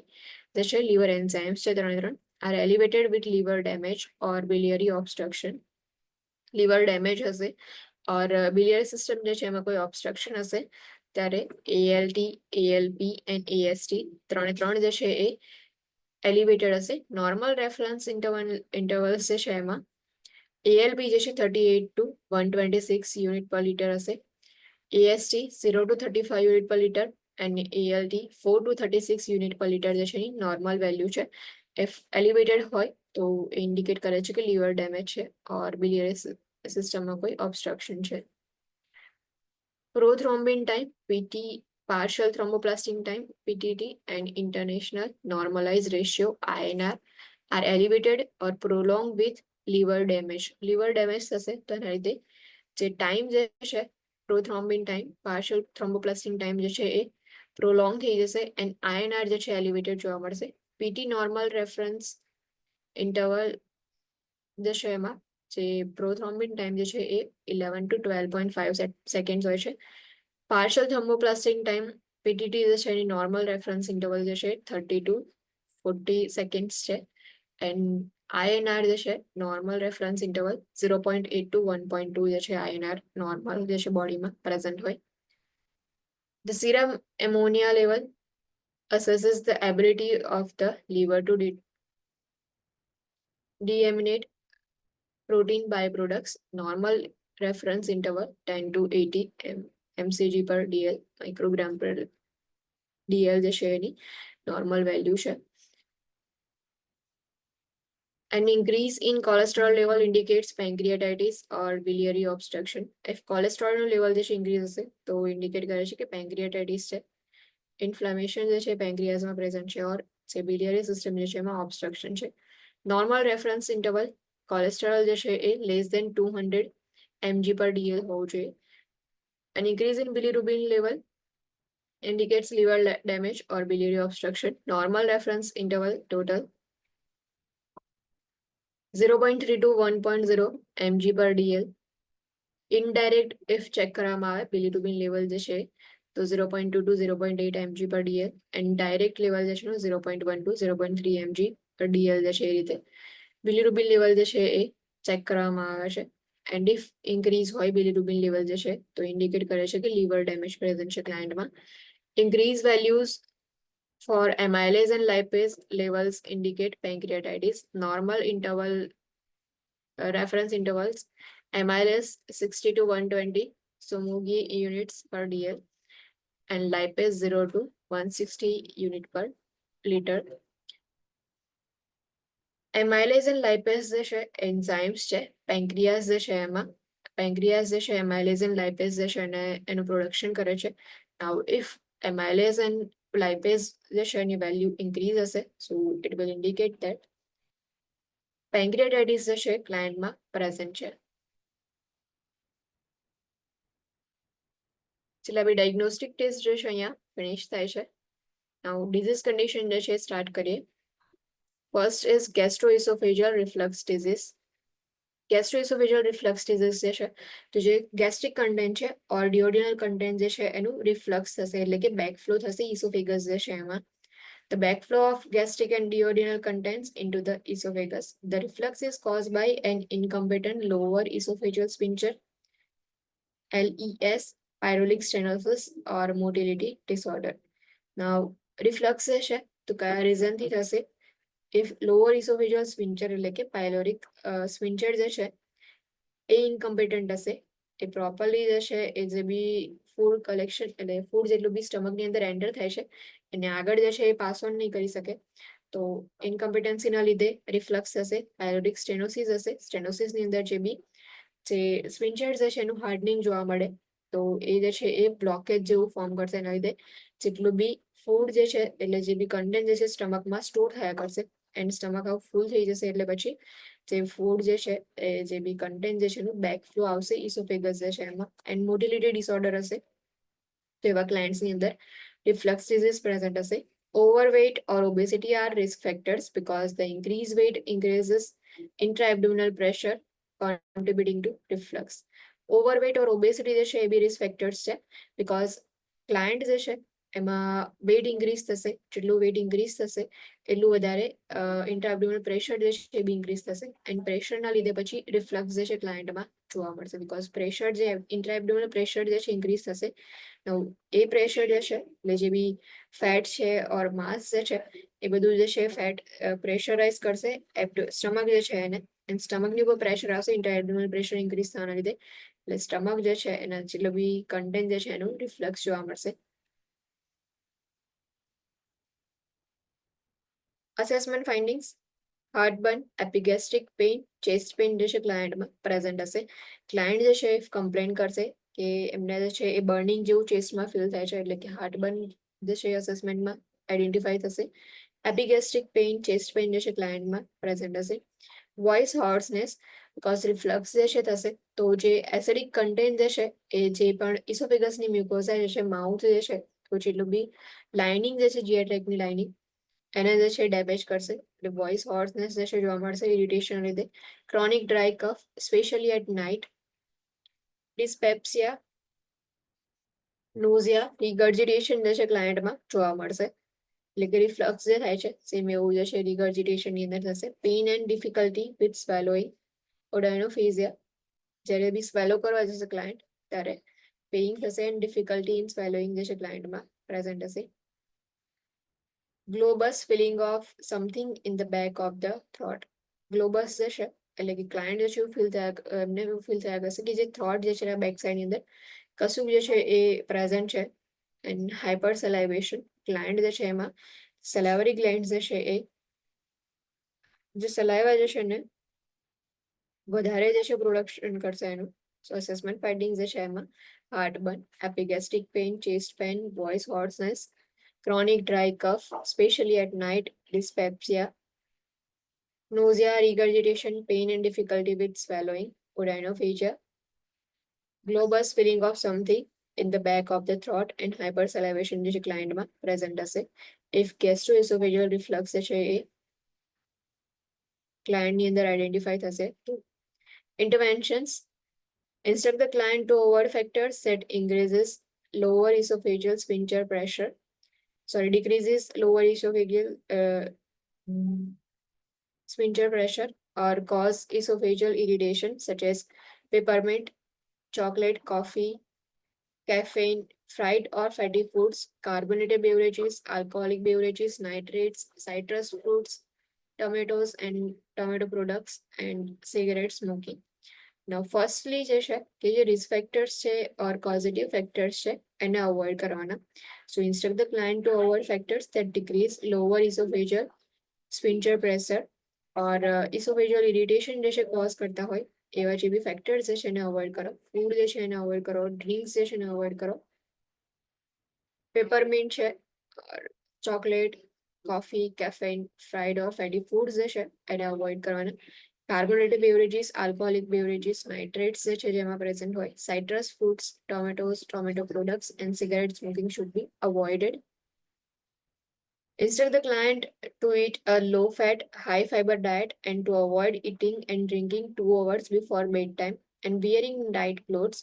જે છે liver enzymes છે ત્રણે are elevated with liver damage or biliary obstruction. liver damage હશે और biliary system જે છે એમાં કોઈ obstruction હશે ત્યારે ALT, ALP and AST ત્રણે જે છે એ elevated હશે. normal reference intervals જે છે એમાં ALP જે છે 38 to 126 unit per liter હશે. AST 0 to 35 unit per liter and ALT 4 to 36 unit per liter જે છે નોર્મલ વેલ્યુ છે. if elevated હોય તો ઇન્ડિકેટ કરે છે કે liver damage છે or biliary સિસ્ટમમાં કોઈ obstruction છે. prothrombin time PT partial thromboplastin time PTT and international normalized ratio INR are elevated or prolonged with liver damage. liver damage થશે તો એના લીધે જે ટાઈમ જે છે પ્રોથ્રોમ્બિન ટાઈમ પાર્શિયલ થ્રોમ્બોપ્લાસ્ટિન ટાઈમ જે છે એ પ્રોલોંગ થઈ જશે એન્ડ INR જે છે એલિવેટેડ જોવા મળશે. પીટી નોર્મલ રેફરન્સ ઇન્ટરવલ જે છે એમાં જે પ્રોથ્રોમ્બિન ટાઈમ જે છે એ 11 to 12.5 સેકન્ડ હોય છે. પાર્શિયલ થ્રોમ્બોપ્લાસ્ટિન ટાઈમ પીટીટી જે છે એની નોર્મલ રેફરન્સ ઇન્ટરવલ જે છે 30 to 40 સેકન્ડ્સ છે એન્ડ INR જે છે નોર્મલ રેફરન્સ ઇન્ટરવલ 0.8 to 1.2 જે છે INR નોર્મલ જે છે બોડીમાં પ્રેઝન્ટ હોય. The serum ammonia level assesses the ability of the liver to deaminate protein byproducts. Normal reference interval 10 to 80 mcg per dl microgram per dl જે છે એની normal value છે. An increase in cholesterol level indicates pancreatitis or biliary obstruction. If cholesterol level જે છે increase હશે તો indicate કરે છે કે pancreatitis છે. Inflammation જે છે pancreasમાં present છે or જે biliary system જે છે એમાં obstruction છે. Normal reference interval cholesterol જે છે એ less than 200 mg per dl હોવું જોઈએ. An increase in bilirubin level indicates liver damage or biliary obstruction. Normal reference interval total 0.3 to 1.0 mg per dl. Indirect if check કરવામાં આવે bilirubin level જે છે તો 0.2 to 0.8 mg per dl and direct level જે છે 0.1 to 0.3 mg per dl જે છે એ રીતે bilirubin level જે છે એ ચેક કરવામાં આવે છે and if increase હોય bilirubin level જે છે તો indicate કરે છે કે liver damage present છે clientમાં. Increase values for amylase and lipase levels indicate pancreatitis. Normal interval reference intervals amylase 60 to 120 Somugi units per dl and lipase 0 to 160 unit per liter. Amylase and lipase જે છે enzymes છે pancreas જે છે એમાં pancreas જે છે amylase and lipase જે છે એનું પ્રોડક્શન કરે છે. Now if amylase and lipase જે છે એની value increase હશે so it will indicate that pancreatitis જે છે clientમાં present છે. ચલો હવે diagnostic test જે છે અહીંયા finish થાય છે. Now disease condition જે છે start કરીએ. First is gastroesophageal reflux disease. Gastroesophageal reflux disease જે છે તો જે gastric content છે or duodenal content જે છે એનું reflux થશે એટલે કે backflow થશે esophagus જે છે એમાં. The backflow of gastric and duodenal contents into the esophagus. The reflux is caused by an incompetent lower esophageal sphincter, LES, pyrolic stenosis or motility disorder. Now, reflux જે છે તો કયા reason થી થશે? If lower esophageal sphincter એટલે કે pyloric sphincter જે છે એ incompetent હશે એ properly જે છે એ જે બી food collection એટલે food જેટલું બી stomach ની અંદર enter થાય છે એને આગળ જે છે એ pass on નહીં કરી શકે તો incompetency ના લીધે reflux થશે pyloric stenosis હશે stenosis ની અંદર જે બી જે sphincter જે છે એનું hardening જોવા મળે તો એ જે છે એ blockage જેવું form કરશે એના લીધે જેટલું બી food જે છે એટલે જે બી content જે છે stomachમાં store થયા કરશે and stomach આવું full થઈ જશે એટલે પછી જે food જે છે એ જે બી content જે છે એનું backflow આવશે esophagus જે છે એમાં and motility disorder હશે તો એવા clients ની અંદર reflux disease present હશે. Overweight or obesity are risk factors because the increased weight increases intra-abdominal pressure contributing to reflux. Overweight or obesity જે છે એ બી risk factors છે because client જે છે એમાં weight increase થશે જેટલું weight increase થશે એટલું વધારે intra-abdominal pressure જે છે એ બી increase થશે and pressure ના લીધે પછી reflux જે છે clientમાં જોવા મળશે because pressure જે intra-abdominal pressure જે છે increase થશે એ પ્રેશર જે છે એટલે જે બી ફેટ છે ઓર માસ જે છે એ બધું જે છે ફેટ પ્રેશરાઇઝ કરશે સ્ટમક જે છે એને સ્ટમકની ઉપર પ્રેશર આવશે ઇન્ટરએબ્ડોમિનલ પ્રેશર ઇન્ક્રીઝ થવાના લીધે એટલે સ્ટમક જે છે એના જેટલું બી કન્ટેન્ટ જે છે એનું રિફ્લક્સ જોવા મળશે. Assessment findings heartburn, epigastric pain, chest pain જે છે ક્લાયન્ટમાં પ્રેઝન્ટ હશે. ક્લાયન્ટ જે છે કમ્પ્લેન કરશે કે એમને જે છે એ બર્નિંગ જેવું ચેસ્ટમાં ફીલ થાય છે, એટલે કે હાર્ટબર્ન જે છે અસેસમેન્ટમાં આઈડેન્ટિફાઈ થશે. એપિગેસ્ટ્રિક પેઇન, ચેસ્ટ પેઇન જે છે ક્લાયન્ટમાં પ્રેઝન્ટ હશે. વોઇસ હોર્સનેસ, બીકોઝ રિફ્લક્સ જે છે થશે, તો જે એસિડિક કન્ટેન્ટ જે છે એ જે પણ ઇસોફેગસની મ્યુકોઝા જે છે, માઉથ જે છે, તો જેટલું બી લાઇનિંગ જે છે જીઆઈ ટ્રેકની લાઇનિંગ એને જે છે ડેમેજ કરશે, એટલે વોઇસ હોર્સનેસ જે છે જોવા મળશે ઇરિટેશન લીધે. Chronic dry cough, specially at night. Dyspepsia, nausea, regurgitation જે છે ક્લાયન્ટમાં જોવા મળશે, એટલે કે રિફ્લક્સ જે થાય છે સેમ એવું જે છે રિગર્જિટેશનની અંદર થશે. Pain and difficulty with swallowing. Odynophagia, જ્યારે બી સ્વેલો કરવા જશે ક્લાયન્ટ ત્યારે પેઇન થશે એન્ડ ડિફિકલ્ટી ઇન સ્વેલોઈંગ જે છે ક્લાયન્ટમાં પ્રેઝન્ટ હશે. Globus, feeling of something in the back of the throat. Globus જે છે એટલે કે ક્લાયન્ટ જે છે એવું ફીલ થયા, એમને એવું ફીલ થયા કરશે કે જે થ્રોટ જે છે બેક સાઈડની અંદર કશું જે છે એ પ્રેઝન્ટ છે. એન્ડ હાઇપર સેલાઇવેશન, ક્લાયન્ટ જે છે એમાં સેલાવરી ગ્લેન્ડ જે છે એ જે સલાઈવા જે છે ને વધારે જે છે પ્રોડક્શન કરશે એનું. સો અસેસમેન્ટ ફાઇન્ડિંગ જે છે એમાં heartburn, epigastric pain, chest pain, voice hoarseness, chronic dry cough, specially at night, dyspepsia, nausea, regurgitation, pain and difficulty with swallowing, odynophagia, globus, feeling of something in the back of the throat, and hypersalivation જે ક્લાયન્ટમાં present હશે. If ગેસ્ટ્રોએસોફેજિયલ reflux છે એ ક્લાયન્ટની અંદર identify થશે તો interventions instruct the client to avoid factors that increases lower esophageal sphincter pressure, decreases lower esophageal sphincter pressure or cause esophageal irritation such as peppermint, chocolate, coffee, caffeine, fried or fatty foods, carbonated beverages, alcoholic beverages, nitrates, citrus fruits, tomatoes and tomato products, and cigarette smoking. Now, firstly જે છે કે જે risk factors છે or causative factors છે એને avoid કરવાના. So instruct the client to avoid factors that decrease lower esophageal sphincter pressure or esophageal irritation જે છે cause કરતા હોય એવા જે બી factors છે એને avoid કરો. ફૂડ જે છે એને avoid કરો, ડ્રિંક્સ જે છે એને avoid કરો. પેપરમિન્ટ છે, chocolate, coffee, caffeine, fried or fatty foods જે છે એને અવોઇડ કરવાના. Carbonated beverages, alcoholic beverages, nitrates જે છે જેમાં પ્રેઝન્ટ હોય, citrus fruits, tomatoes, tomato products and cigarette smoking should be avoided. Instruct the client to eat a low-fat, high-fiber diet and to avoid eating and drinking 2 hours before bedtime and wearing night clothes.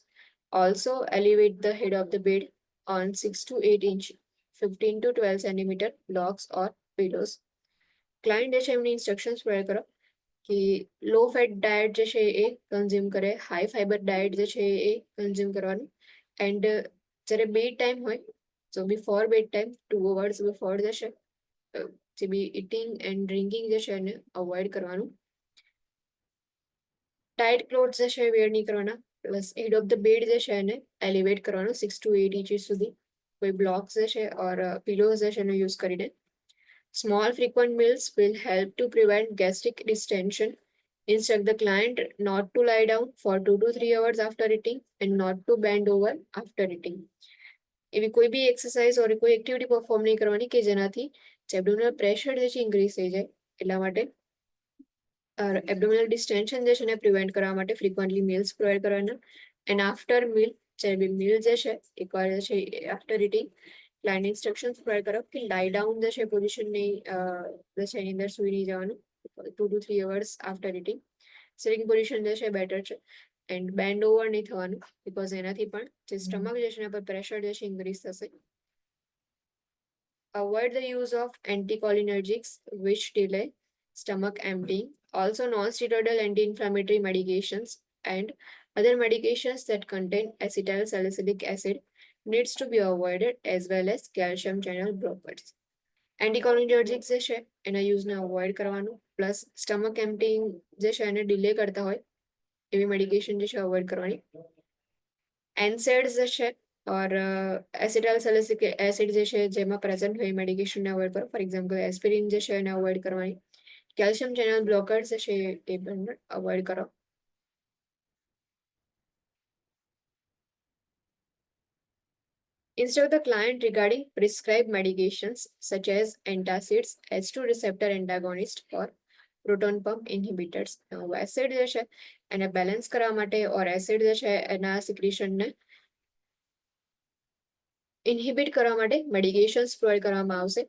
Also, elevate the head of the bed on 6 to 8 inch, 15 to 12 centimeter blocks or pillows. Client જે છે એમની instructions પ્રયાર કરો કે લો fat diet જે છે એ consume કરે, હાઈ ફાઈબર ડાયટ જે છે એ કન્ઝ્યુમ કરવાનું, એન્ડ જ્યારે બેડ ટાઈમ હોય so before bed time 2 hours before જે છે જે બી ઇટિંગ એન્ડ ડ્રિંકિંગ જે છે એને અવોઇડ કરવાનું. ટાઇટ ક્લોથ્સ જે છે વેર નહીં કરવાના, plus head of the bed જે છે એને એલિવેટ કરવાનું 6 to 8 inches સુધી, કોઈ બ્લોક્સ જે છે ઓર પિલોઝ જે છે એનો યુઝ કરીને. Small frequent meals will help to prevent gastric distension. Instruct the client not to lie down for 2 to 3 hours after eating and not to bend over after eating. એવી કોઈ બી એક્સરસાઇઝ ઓર કોઈ activity perform નહીં કરવાની કે જેનાથી abdominal pressure જે છે increase થઈ જાય, એટલા માટે એબ્ડોમિનલ ડિસ્ટેન્શન જે છે એને પ્રિવેન્ટ કરવા માટે ફ્રીક્વન્ટલી મીલ્સ પ્રોવાઈડ કરવાના. એન્ડ આફ્ટર મીલ જ્યારે બી મીલ જે છે એકવાર જે છે after eating client instructions provide કરો કે લાઈ ડાઉન જે છે પોઝિશનની જે છે એની અંદર સુઈ નહીં જવાનું 2 to 3 hours after eating. Sitting position જે છે બેટર છે એન્ડ બેન્ડ ઓવર નહીં થવાનું બીકોઝ એનાથી પણ જે સ્ટમક જે છે એના પર પ્રેશર જે છે ઇન્ક્રીઝ થશે. Avoid the use of anticholinergics which delay stomach emptying. Also, non-steroidal anti-inflammatory medications and other medications that contain acetylsalicylic acid needs to be avoided as well as calcium channel blockers. Anticholinergics જે છે એના યુઝને avoid કરવાનું, plus stomach એમ્પટીંગ જે છે એને delay કરતા હોય એવી મેડિકેશન જે છે અવોઇડ કરવાની. NSAIDs જે છે ઓર એસિટાઇલસાલિસિલિક એસિડ જે છે જેમાં પ્રેઝન્ટ હોય મેડિકેશનને અવોઇડ કરો. ફોર એક્ઝામ્પલ એસ્પિરિન જે છે એને અવોઇડ કરવાની. કેલ્શિયમ ચેનલ બ્લોકર્સ જે છે એ પણ અવોઇડ કરો. Instead of the client regarding prescribed medications such as antacids, H2 receptor antagonist or proton pump inhibitors. Acid જે છે એને બેલેન્સ કરવા માટે ઓર એસિડ જે છે એના સિક્રેશનને ઇન્હિબિટ કરવા માટે મેડિકેશન્સ પ્રોવાઈડ કરવામાં આવશે.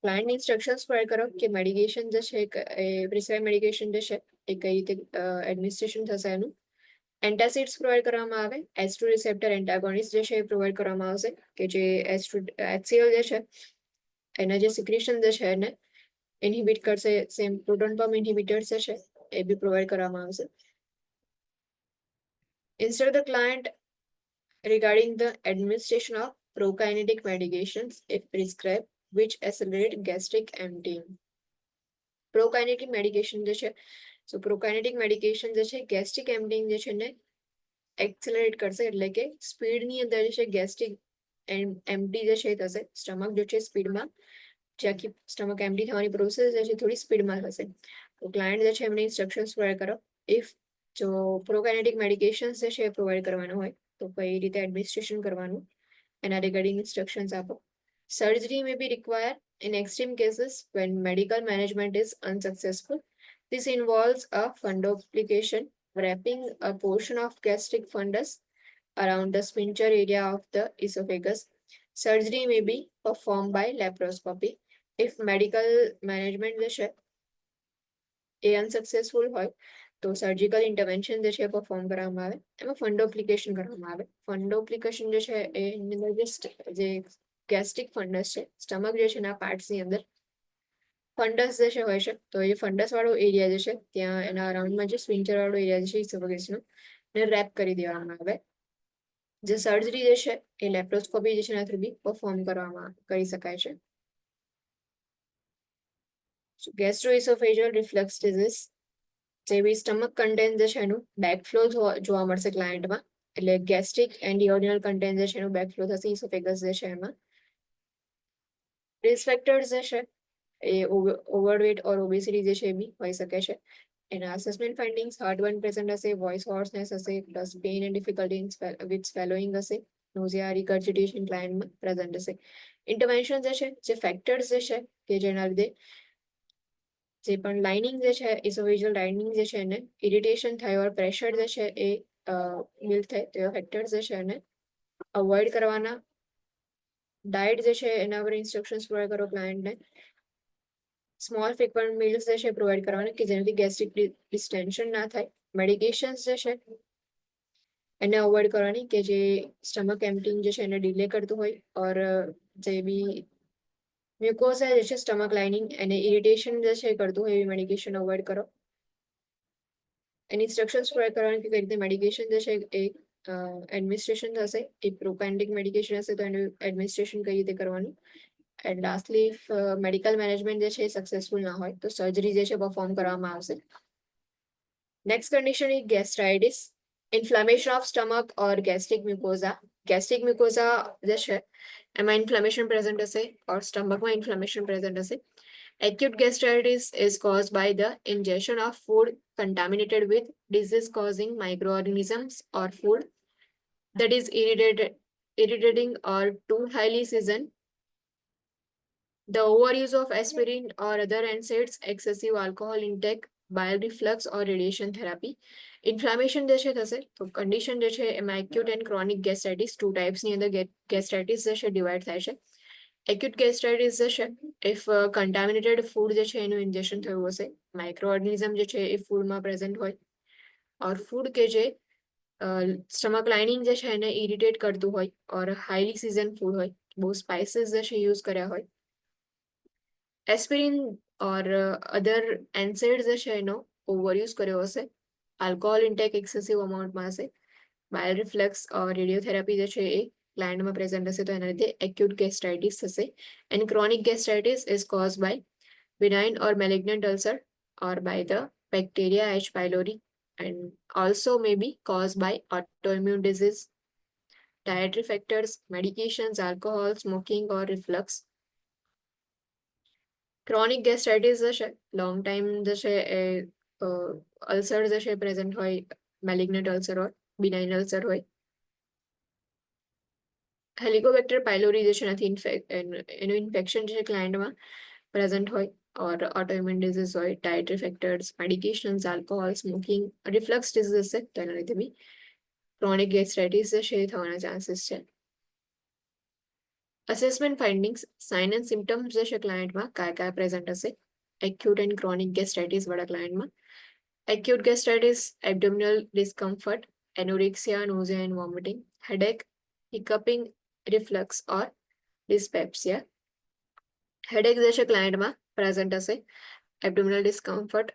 ક્લાયન્ટ ઇન્સ્ટ્રક્શન્સ પ્રોવાઈડ કરો કે મેડિકેશન જે છે એ પ્રિસ્ક્રાઇબ મેડિકેશન જે છે એ કઈ રીતે એડમિનિસ્ટ્રેશન થશે એનું. એન્ટાસિડ્સ પ્રોવાઈડ કરવામાં આવે. H2 રિસેપ્ટર એન્ટાગોનિસ્ટ જે છે એ પ્રોવાઈડ કરવામાં આવશે કે જે HCl જે છે એના જે સિક્રેશન જે છે એને ઇન્હિબિટ કરશે. સેમ પ્રોટોન પમ્પ ઇન્હિબિટર્સ જે છે એ બી પ્રોવાઈડ કરવામાં આવશે. Instead the client regarding the administration of prokinetic medications if prescribed which accelerate gastric emptying. Prokinetic medication જે છે પ્રોકાઇનેટિક મેડિકેશન જે છે ગેસ્ટ્રિક એમ્પટીંગ જે છે ને એક્સેલરેટ કરશે, એટલે કે સ્પીડની અંદર જે છે ગેસ્ટ્રિક એમ્પટી જે છે થશે. સ્ટમક જે છે સ્પીડમાં, જે આખી સ્ટમક એમ્પટી થવાની પ્રોસેસ જે છે થોડી સ્પીડમાં થશે. તો ક્લાયન્ટ જે છે એમને ઇન્સ્ટ્રક્શન્સ પ્રોવાઈડ કરો. ઇફ જો પ્રોકાઇનેટિક મેડિકેશન જે છે એ પ્રોવાઈડ કરવાનું હોય તો કઈ રીતે એડમિનિસ્ટ્રેશન કરવાનું એના રિગાર્ડિંગ ઇન્સ્ટ્રક્શન્સ આપો. Surgery may be required in extreme cases when medical management is unsuccessful. This involves a fundoplication, wrapping a portion of gastric fundus around the sphincter area of the esophagus. Surgery may be performed by laparoscopy. If medical management જે છે એ unsuccessful હોય તો surgical intervention જે છે perform કરવામાં આવે. એમાં ફંડોપ્લિકેશન કરવામાં આવે. ફંડોપ્લિકેશન જે છે એની અંદર જે ગેસ્ટ્રિક ફંડસ છે, સ્ટમક જે છે એના પાર્ટ્સની અંદર ફંડસ જે છે હોય છે, તો એ ફંડસ વાળો એરિયા જે છે ત્યાં એના અરાઉન્ડમાં જે સ્વિન્ચર વાળો એરિયા જે છે ઇસોફેગસનો એને રેપ કરી દેવામાં આવે. જે સર્જરી જે છે એ લેપ્રોસ્કોપી જે છે એના થ્રુ બી પરફોર્મ કરી શકાય છે. ગેસ્ટ્રોઇસોફેજિયલ રિફ્લક્સ ડિઝીઝ જેવી સ્ટમક કન્ટેન્ટ જે છે એનું બેકફ્લો જોવા મળશે ક્લાયન્ટમાં. એટલે ગેસ્ટ્રિક એન્ડ યોડિનલ કન્ટેન્ટ જે છે એનું બેકફ્લો થશે ઇસોફેગસ જે છે એમાં. રિસ્ક ફેક્ટર્સ જે છે એ ઓવરવેટ ઓર ઓબેસિટી જે છે એ બી હોઈ શકે છે. એના અસેસમેન્ટ ફાઇન્ડિંગ્સ હાર્ટબર્ન પ્રેઝન્ટ હશે, વોઇસ હોર્સનેસ હશે, plus pain and difficulty with swallowing હશે, નોઝિયા રિગર્જિટેશન ક્લાયન્ટમાં પ્રેઝન્ટ હશે. ઇન્ટરવેન્શન જે છે, જે ફેક્ટર્સ જે છે કે જેના લીધે જે પણ લાઇનિંગ જે છે ઇસોફેજિયલ લાઇનિંગ જે છે એને ઇરિટેશન થાય ઓર પ્રેશર જે છે એ બિલ્ડ થાય તેવા ફેક્ટર્સ જે છે એને અવોઇડ કરવાના. ડાયટ જે છે એના પર ઇન્સ્ટ્રક્શન્સ પ્રોવાઈડ કરો ક્લાયન્ટને. સ્મોલ ફ્રીક્વન્ટ મીલ્સ જે છે પ્રોવાઈડ કરવાના કે જેનાથી ગેસ્ટ્રિક ડિસ્ટેન્શન ના થાય. મેડિકેશન્સ જે છે એને અવોઇડ કરવાની કે જે સ્ટમક એમ્પટીંગ જે છે એને ડિલે કરતું હોય ઓર જે બી મ્યુકોઝા જે છે સ્ટમક લાઇનિંગ એને ઇરિટેશન જે છે કરતું હોય એવી મેડિકેશન અવોઇડ કરો. એની ઇન્સ્ટ્રક્શન્સ પ્રોવાઈડ કરવાની કે કઈ રીતે મેડિકેશન જે છે એ એડમિનિસ્ટ્રેશન થશે. એ પ્રોકાઇનેટિક મેડિકેશન હશે તો એનું એડમિનિસ્ટ્રેશન કઈ રીતે કરવાનું. And lastly if medical management જે છે એ સક્સેસફુલ ના હોય તો સર્જરી જે છે પરફોર્મ કરવામાં આવશે. Next condition is gastritis, inflammation of stomach or gastric mucosa. Gastric mucosa જે છે એમાં ઇન્ફ્લેમેશન પ્રેઝન્ટ હશે ઓર સ્ટમકમાં ઇન્ફ્લેમેશન પ્રેઝન્ટ હશે. Acute gastritis is caused by the ingestion of food contaminated with disease-causing microorganisms or food that is irritating or too highly seasoned. The overuse of aspirin or other NSAIDs, excessive alcohol intake, bile reflux or radiation therapy. Inflammation જે છે થશે તો condition જે છે એમાં acute and chronic gastritis two ટાઈપ્સની અંદર gastritis જે છે ડિવાઈડ થાય છે. એક્યુટ ગેસ્ટ્રાઇટિસ જે છે ઇફ કન્ટામિનેટેડ ફૂડ જે છે એનું ઇન્જેક્શન થયું હશે, માઇક્રો ઓર્ગેનિઝમ જે છે એ ફૂડમાં પ્રેઝન્ટ હોય ઓર ફૂડ કે જે સ્ટમક લાઇનિંગ જે છે એને ઇરિટેટ કરતું હોય ઓર હાઈલી સિઝન ફૂડ હોય, બહુ સ્પાઇસીસ જે છે યુઝ કર્યા હોય. એસ્પિરિન ઓર અધર એનસેડ જે છે એનો ઓવરયુઝ કર્યો હશે, આલ્કોહોલ ઇન્ટેક એક્સેસિવ અમાઉન્ટમાં હશે, બાયલ રિફ્લેક્સ ઓર રેડિયોથેરાપી જે છે એ ક્લાયન્ટમાં પ્રેઝન્ટ હશે તો એના લીધે એક્યુટ ગેસ્ટ્રાઇટિસ થશે. And chronic gastritis is cause by benign or malignant ulcer or by the bacteria H. pylori and also may be caused by autoimmune disease, dietary factors, medications, alcohol, smoking or reflux. Chronic gastritis જે છે long time જે છે એ ulcer જે છે present હોય, મેલિગ્નન્ટ ulcer હોય, બિનાઇન ulcer હોય. હેલિકોબેક્ટર pylori જે છે એનું ઇન્ફેક્શન જે છે ક્લાયન્ટમાં પ્રેઝન્ટ હોય ઓર ઓટોઇમ્યુન ડિઝીઝ હોય, dietary factors, medications, alcohol, smoking, reflux disease છે તો એના લીધે બી ક્રોનિક ગેસ્ટ્રાઇટિસ જે છે એ થવાના ચાન્સીસ છે. Assessment findings, sign and symptoms જે છે ક્લાયન્ટમાં કયા કયા પ્રેઝન્ટ હશે એક્યુટ એન્ડ ક્રોનિક ગેસ્ટ્રાઇટિસ વાળા ક્લાયન્ટમાં. Acute gastritis, abdominal discomfort, anorexia, nausea and vomiting, headache, hiccuping, reflux or dyspepsia. Headache જે છે ક્લાયન્ટમાં પ્રેઝન્ટ હશે, abdominal discomfort,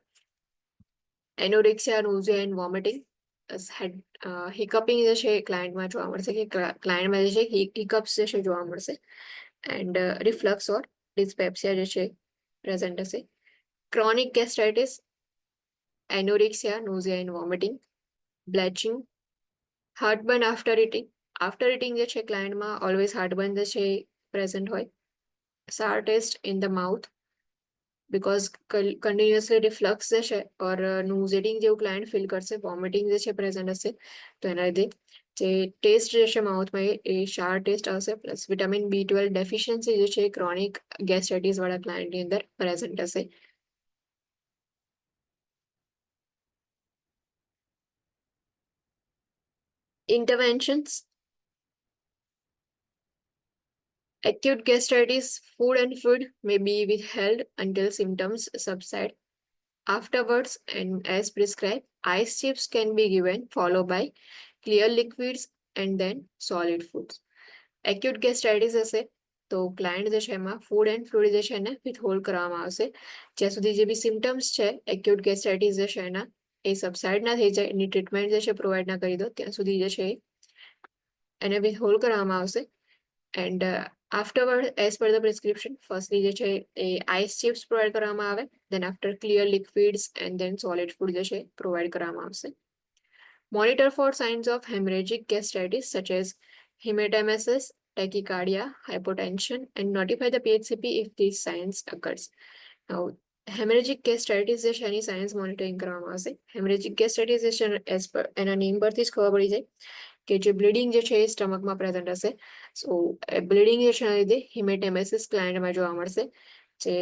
anorexia, nausea and vomiting, hiccuping જે છે ક્લાયન્ટમાં જોવા મળશે કે ક્લાયન્ટમાં જે છે હિકઅપ્સ જે છે જોવા મળશે એન્ડ રિફ્લક્સ ઓર ડિસ્પેપ્સિયા જે છે પ્રેઝન્ટ હશે. Chronic gastritis, anorexia, nausea and vomiting, belching, heartburn after eating જે છે ક્લાયન્ટમાં ઓલવેઝ હાર્ટબર્ન જે છે પ્રેઝન્ટ હોય. Sour taste in the mouth because continuously reflux જે છે ઓર નોઝેટિંગ જેવું ક્લાયન્ટ ફીલ કરશે, વોમિટિંગ જે છે પ્રેઝન્ટ હશે તો એના લીધે જે ટેસ્ટ જે છે માઉથમાં એ શાર ટેસ્ટ આવશે. પ્લસ વિટામિન B12 ડેફિશિયન્સી જે છે ક્રોનિક ગેસ્ટ્રાઇટિસ વાળા ક્લાયન્ટની અંદર પ્રેઝન્ટ હશે. ઇન્ટરવેન્શન્સ, acute gastritis, food and food may be withheld until symptoms subside. Afterwards, and as prescribed, ice chips can be given, followed by clear liquids and then solid foods. Acute gastritis હશે તો client જે છે એમાં food and fluid જે છે એને withhold કરવામાં આવશે જ્યાં સુધી જે બી સિમ્ટમ્સ છે એક્યુટ ગેસ્ટ્રાઇટિસ જે છે એના એ સબસાઇડ ના થઈ જાય, એની ટ્રીટમેન્ટ જે છે પ્રોવાઈડ ના કરી દો ત્યાં સુધી જે છે એને વિથહોલ્ડ કરવામાં આવશે. And afterward as per the prescription firstly જે છે એ આઈસ ચિપ્સ પ્રોવાઈડ કરવામાં આવે, then after clear liquids and then solid food જે છે પ્રોવાઈડ કરવામાં આવશે. Monitor for signs of haemorrhagic gastritis such as haematemesis, tachycardia, hypotension, and notify the PHCP if these signs occurs. Now, haemorrhagic gastritis જે છે એની science monitoring કરવામાં આવશે. Haemorrhagic gastritis જે છે એઝ પર એના નેમ પરથી જ ખબર પડી જાય કે જે બ્લીડિંગ જે છે એ સ્ટમકમાં પ્રેઝન્ટ હશે. સો બ્લીડિંગ જે છે એના લીધે હિમેટેમેસિસ ક્લાયન્ટમાં જોવા મળશે. જે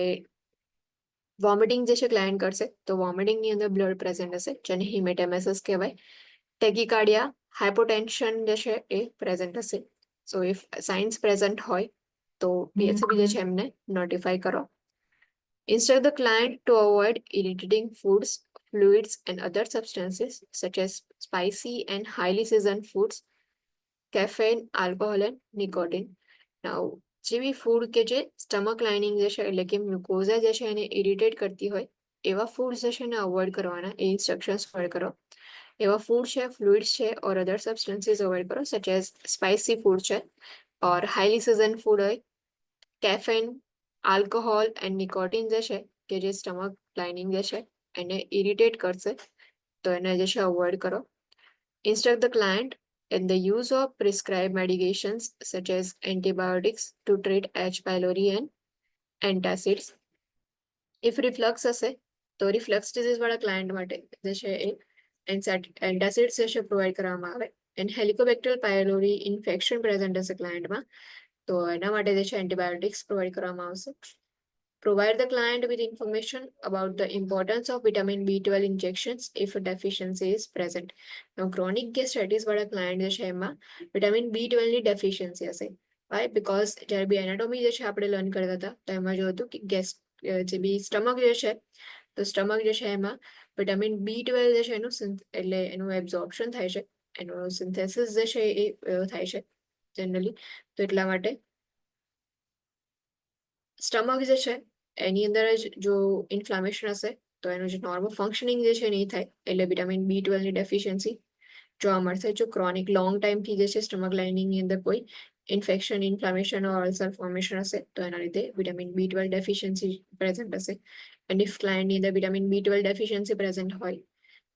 વોમિટિંગ જે છે ક્લાયન્ટ કરશે તો વોમિટિંગની અંદર બ્લડ પ્રેઝન્ટ હશે જેને હિમેટેમેસિસ કહેવાય. ટેકિકાર્ડિયા, હાઇપોટેન્શન જે છે એ પ્રેઝન્ટ હશે. સો ઇફ સાઇન્સ પ્રેઝન્ટ હોય તો PHCP જે છે એમને નોટિફાઈ કરો. Instruct the client to avoid irritating foods, fluids, and other substances such as spicy and highly seasoned foods, caffeine, alcohol, and nicotine. Now, જેવી ફૂડ કે જે સ્ટમક લાઇનિંગ જે છે એટલે કે મ્યુકોઝા જે છે એને ઇરિટેટ કરતી હોય એવા ફૂડ જે છે એને અવોઇડ કરવાના, એ ઇન્સ્ટ્રક્શન્સ ફોલો કરો. એવા ફૂડ છે, ફ્લુઇડ્સ છે ઓર અધર સબસ્ટન્સીસ અવોઇડ કરો સચ એઝ સ્પાઇસી ફૂડ છે ઓર હાઈલી સિઝન ફૂડ હોય, કેફેન, આલ્કોહોલ એન્ડ નિકોટિન જે છે કે જે સ્ટમક લાઇનિંગ જે છે એને ઇરિટેટ કરશે તો એને જે છે અવોઇડ કરો. Instruct the client in the use of prescribed medications such as antibiotics to treat H. pylori and antacids. If reflux હશે તો રિફ્લક્સ ડિઝીઝ વાળા ક્લાયન્ટ માટે જે છે એ એન્ટાસિડ્સ જે છે પ્રોવાઈડ કરવામાં આવે. એન્ડ હેલિકોબેક્ટર પાયલોરી ઇન્ફેક્શન પ્રેઝન્ટ હશે ક્લાયન્ટમાં તો એના માટે જે છે એન્ટીબાયોટિક્સ પ્રોવાઈડ કરવામાં આવશે. Provide the client with information about the importance of vitamin B12 injections if a deficiency is present. Now, chronic gastritis વાળા client જે છે એમાં vitamin B12 ની deficiency હશે. Why? Because જ્યારે બી anatomy જે છે આપણે લર્ન કરતા હતા તો એમાં જો હતું કે જે બી સ્ટમક જે છે તો સ્ટમક જે છે એમાં વિટામિન B12 જે છે એટલે એનું એબ્ઝોર્પ્શન થાય છે, એનું સિન્થેસિસ જે છે એ થાય છે જનરલી. તો એટલા માટે સ્ટમક જે છે એની અંદર જ જો ઇન્ફ્લામેશન હશે તો એનું જે નોર્મલ ફંક્શનિંગ જે છે નહીં થાય એટલે વિટામિન B12 ની ડેફિશિયન્સી જોવા મળશે. જો ક્રોનિક લોંગ ટાઈમથી જે છે સ્ટમક લાઇનિંગની અંદર કોઈ ઇન્ફેક્શન, ઇન્ફ્લામેશન ઓર અલ્સર ફોર્મેશન હશે તો એના લીધે વિટામિન B12 ડેફિશિયન્સી પ્રેઝન્ટ હશે. એન્ડ ઇફ ક્લાયન્ટની અંદર વિટામિન B12 ડેફિશિયન્સી પ્રેઝન્ટ હોય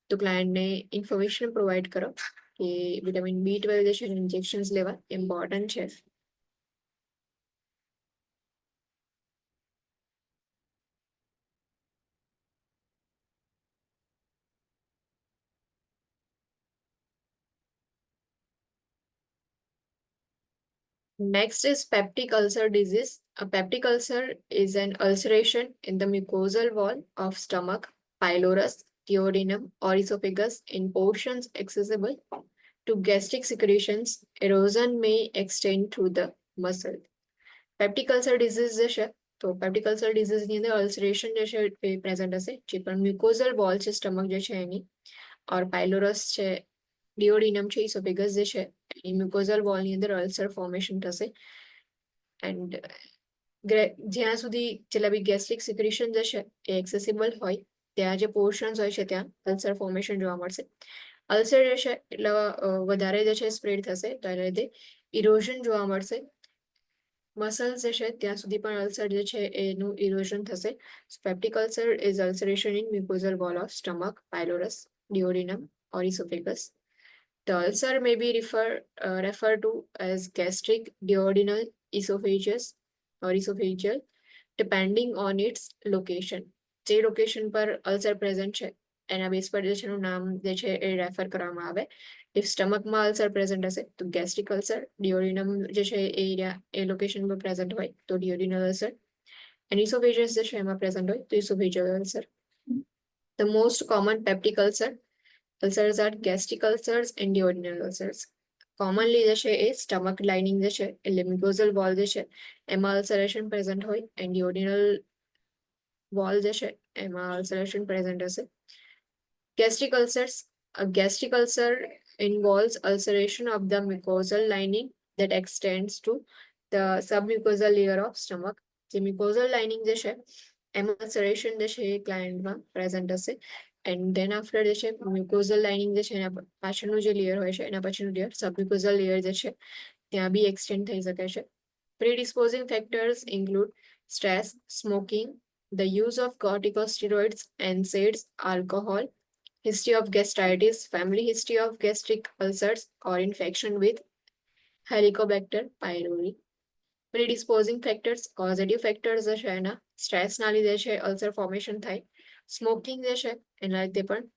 તો ક્લાયન્ટને ઇન્ફોર્મેશન પ્રોવાઈડ કરો કે વિટામિન B12 જે છે ઇન્જેક્શન્સ લેવા ઇમ્પોર્ટન્ટ છે. Next is peptic ulcer disease. A peptic ulcer is an ulceration in the mucosal wall of stomach, pylorus, duodenum, or esophagus in portions accessible to gastric secretions. Erosion may extend through the muscle. Peptic ulcer disease જે છે તો peptic ulcer ડિઝીઝની અંદર અલ્સરેશન જે છે એ present હશે જે પણ મ્યુકોઝલ wall છે સ્ટમક જે છે એની ઓર પાયલોરસ છે ડિયોડિનમ છે ઇસોફેગસ જે છે એની મ્યુકોઝલ વોલની અંદર અલ્સર ફોર્મેશન થશે એન્ડ જ્યાં સુધી જેટલા બી ગેસ્ટ્રિક સિક્રેશન જે છે એ એક્સેસિબલ હોય ત્યાં જે પોર્શન્સ હોય છે ત્યાં અલ્સર ફોર્મેશન જોવા મળશે અલ્સર જે છે એટલે વધારે જે છે સ્પ્રેડ થશે તો એના લીધે ઇરોઝન જોવા મળશે મસલ્સ જે છે ત્યાં સુધી પણ અલ્સર જે છે એનું ઇરોઝન થશે peptic ulcer is ulceration in mucosal wall of stomach pylorus duodenum or esophagus. The ulcer may be referred to as gastric, duodenal, esophageal or esophageal depending on its location. જે location પર ulcer present છે એના બેસ પર જે છે એનું નામ જે છે એ રેફર કરવામાં આવે ઇફ સ્ટમકમાં અલ્સર પ્રેઝન્ટ હશે તો ગેસ્ટ્રિક અલ્સર ડિયોડિનમ જે છે એ એરિયા એ લોકેશન પર પ્રેઝન્ટ હોય તો ડિયોડિનલ અલ્સર એન્ડ ઇસોફેજસ જે છે એમાં પ્રેઝન્ટ હોય તો ઇસોફેજિયલ ulcer The most common peptic ulcers are gastric ulcers and duodenal ulcers. Commonly જે છે એ સ્ટમક લાઇનિંગ જે છે એટલે મ્યુકોઝલ વોલ જે છે એમાં અલ્સરેશન પ્રેઝન્ટ હોય એન્ડ ડિયોડિનલ વોલ જે છે એમાં અલ્સરેશન પ્રેઝન્ટ હશે gastric ulcers. A gastric ulcer involves ulceration of the mucosal lining that extends to the submucosal layer of stomach. જે mucosal lining જે છે એમાં અલ્સરેશન જે છે એ ક્લાયન્ટમાં પ્રેઝન્ટ હશે એન્ડ ધેન આફ્ટર જે છે મ્યુકોઝલ લાઇનિંગ જે છે એના પાછળનું જે લેયર હોય છે એના પછીનું લેયર સબમ્યુકોઝલ લેયર જે છે ત્યાં બી એક્સટેન્ડ થઈ શકે છે predisposing factors include stress smoking the use of corticosteroids, NSAIDs, alcohol, history of gastritis, family history of gastric ulcers, or infection with Helicobacter pylori. Predisposing factors, causative factors જે છે એના સ્ટ્રેસના લીધે છે અલ્સર ફોર્મેશન થાય સ્મોકિંગ જે છે એના લીધે પણ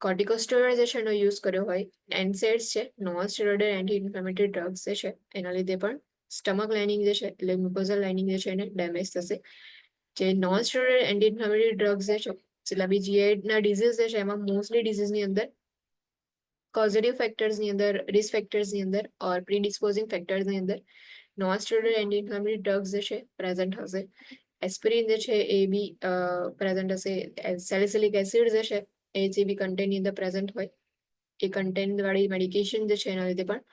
કોર્ટિકોસ્ટેરોઇડ જે છે એનો યુઝ કર્યો હોય એનસેડ્સ છે નોન સ્ટેરોઇડલ એન્ટી ઇન્ફ્લેમેટરી ડ્રગ્સ જે છે એના લીધે પણ સ્ટમક લાઇનિંગ જે છે એટલે મ્યુકોઝલ લાઇનિંગ જે છે એને ડેમેજ થશે જે નોન સ્ટેરોઇડલ એન્ટી ઇન્ફ્લેમેટરી ડ્રગ્સ જે છે જેટલા બી જીઆઈના ડિઝીઝ જે છે એમાં મોસ્ટલી ડિઝીઝની અંદર કોઝેટિવ ફેક્ટર્સની અંદર રિસ્ક ફેક્ટર્સની અંદર ઓર પ્રીડિસ્પોઝિંગ ફેક્ટર્સની અંદર નોન સ્ટેરોઇડલ એન્ટી ઇન્ફ્લેમેટરી ડ્રગ્સ જે છે પ્રેઝન્ટ હશે એસ્પિરિન જે છે એ બી પ્રેઝન્ટ હશે સેલિસિલિક એસિડ જે છે એ જે બી કન્ટેન્ટની અંદર પ્રેઝન્ટ હોય એ કન્ટેન્ટ વાળી મેડિકેશન જે છે એના લીધે પણ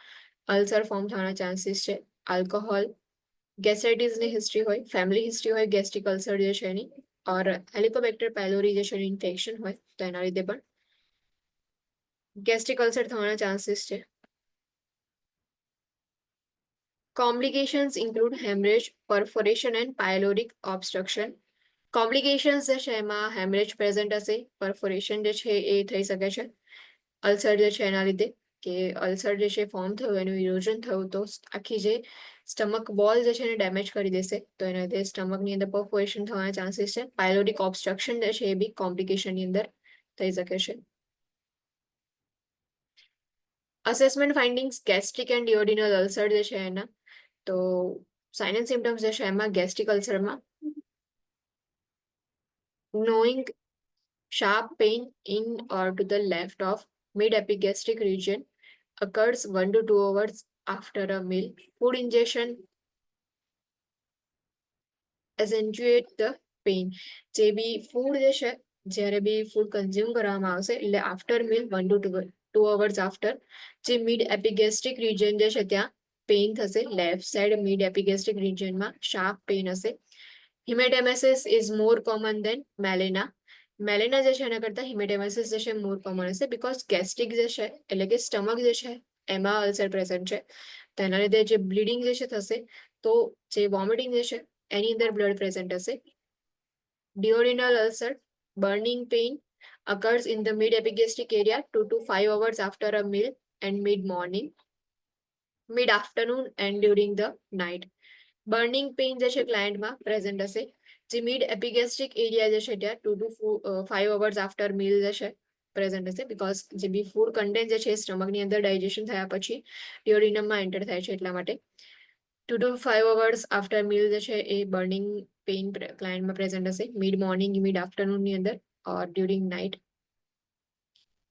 અલ્સર ફોર્મ થવાના ચાન્સીસ છે આલ્કોહોલ ગેસ્ટ્રાઇટિસની હિસ્ટ્રી હોય ફેમિલી હિસ્ટ્રી હોય ગેસ્ટ્રિક અલ્સર જે છે એની ઓર હેલિકોબેક્ટર પાયલોરી જે છે ઇન્ફેક્શન હોય તો એના લીધે પણ ગેસ્ટ્રિક અલ્સર થવાના ચાન્સીસ છે Complications include hemorrhage, perforation and pyloric obstruction. Complications જે છે એમાં હેમરેજ પ્રેઝન્ટ હશે પરફોરેશન જે છે એ થઈ શકે છે અલ્સર જે છે એના લીધે કે અલ્સર જે છે ફોર્મ થયું એનું ઇરોઝન થયું તો આખી જે સ્ટમક વોલ જે છે એને ડેમેજ કરી દેશે તો એના લીધે સ્ટમકની અંદર પરફોરેશન થવાના ચાન્સીસ છે પાયલોરિક ઓબ્સ્ટ્રક્શન જે છે એ બી કોમ્પ્લિકેશનની અંદર થઈ શકે છે assessment findings gastric and ડિયોડિનલ ulcer જે છે એના તો સાઇન એન્ડ સિમ્ટમ્સ જે છે એમાં gastric અલ્સરમાં knowing sharp pain in or to the left of mid-epigastric region occurs 1 to 2 hours after a meal. Food ingestion accentuate the pain. જે બી food જે છે જ્યારે બી ફૂડ કન્ઝ્યુમ કરવામાં આવશે એટલે after meal 1 to 2 hours after જે mid epigastric region જે છે ત્યાં પેઇન થશે લેફ્ટ સાઈડ મિડ એપિગેસ્ટ્રિક રિજનમાં શાર્પ પેઇન હશે હિમેટેમેસિસ ઇઝ મોર કોમન દેન મેલેના મેલેના જે છે એના કરતાં હિમેટેમેસિસ જે છે મોર કોમન હશે બીકોઝ ગેસ્ટ્રિક જે છે એટલે કે સ્ટમક જે છે એમાં અલ્સર પ્રેઝન્ટ છે તેના લીધે જે બ્લીડિંગ જે છે થશે તો જે વોમિટિંગ જે છે એની અંદર બ્લડ પ્રેઝન્ટ હશે duodenal ulcer burning pain occurs in the mid epigastric area 2 to 5 hours after a meal and mid morning mid afternoon and during the night burning pain જે છે ક્લાયન્ટમાં પ્રેઝન્ટ હશે જે મિડ એપિગેસ્ટ્રિક એરિયા જે છે ત્યાં 2 to 5 hours after meal જે છે પ્રેઝન્ટ હશે બીકોઝ જે બી ફૂડ કન્ટેન્ટ જે છે સ્ટમકની અંદર ડાયજેશન થયા પછી ડિયોડિનમમાં એન્ટર થાય છે એટલા માટે 2 to 5 hours after meal જે છે એ બર્નિંગ પેઇન ક્લાયન્ટમાં પ્રેઝન્ટ હશે મિડ મોર્નિંગ મિડ આફ્ટરનૂનની અંદર or during night.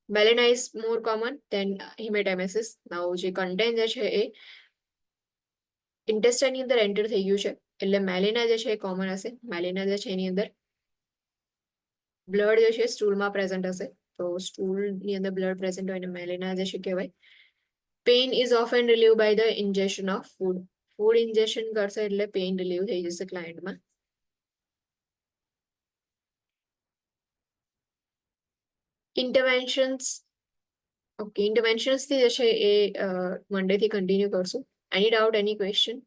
Melaena is more common than haematemesis. Now જે કન્ટેન્ટ જે છે એ ઇન્ટેસ્ટાઇનની અંદર એન્ટર થઈ ગયું છે એટલે મેલેના જે છે એ કોમન હશે. મેલેના જે છે એની અંદર બ્લડ જે છે સ્ટૂલમાં પ્રેઝન્ટ હશે, તો સ્ટૂલની અંદર બ્લડ પ્રેઝન્ટ હોય એને મેલેના જે છે કહેવાય. Pain is often relieve by the injection of food. Food injection કરશે એટલે પેઇન રિલીવ થઈ જશે ક્લાયન્ટમાં. ઇન્ટરવેન્શન્સ ઓકે, ઇન્ટરવેન્શન્સથી જે છે એ મંડેથી કન્ટિન્યુ કરશું. એની doubt, any question?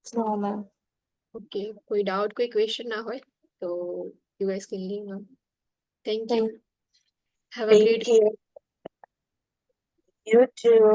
No, ma'am. Okay, કોઈ ડાઉટ, કોઈ ક્વેશ્ચન ના હોય તો you guys can live now. Thank you. Have a great Thank you. You too.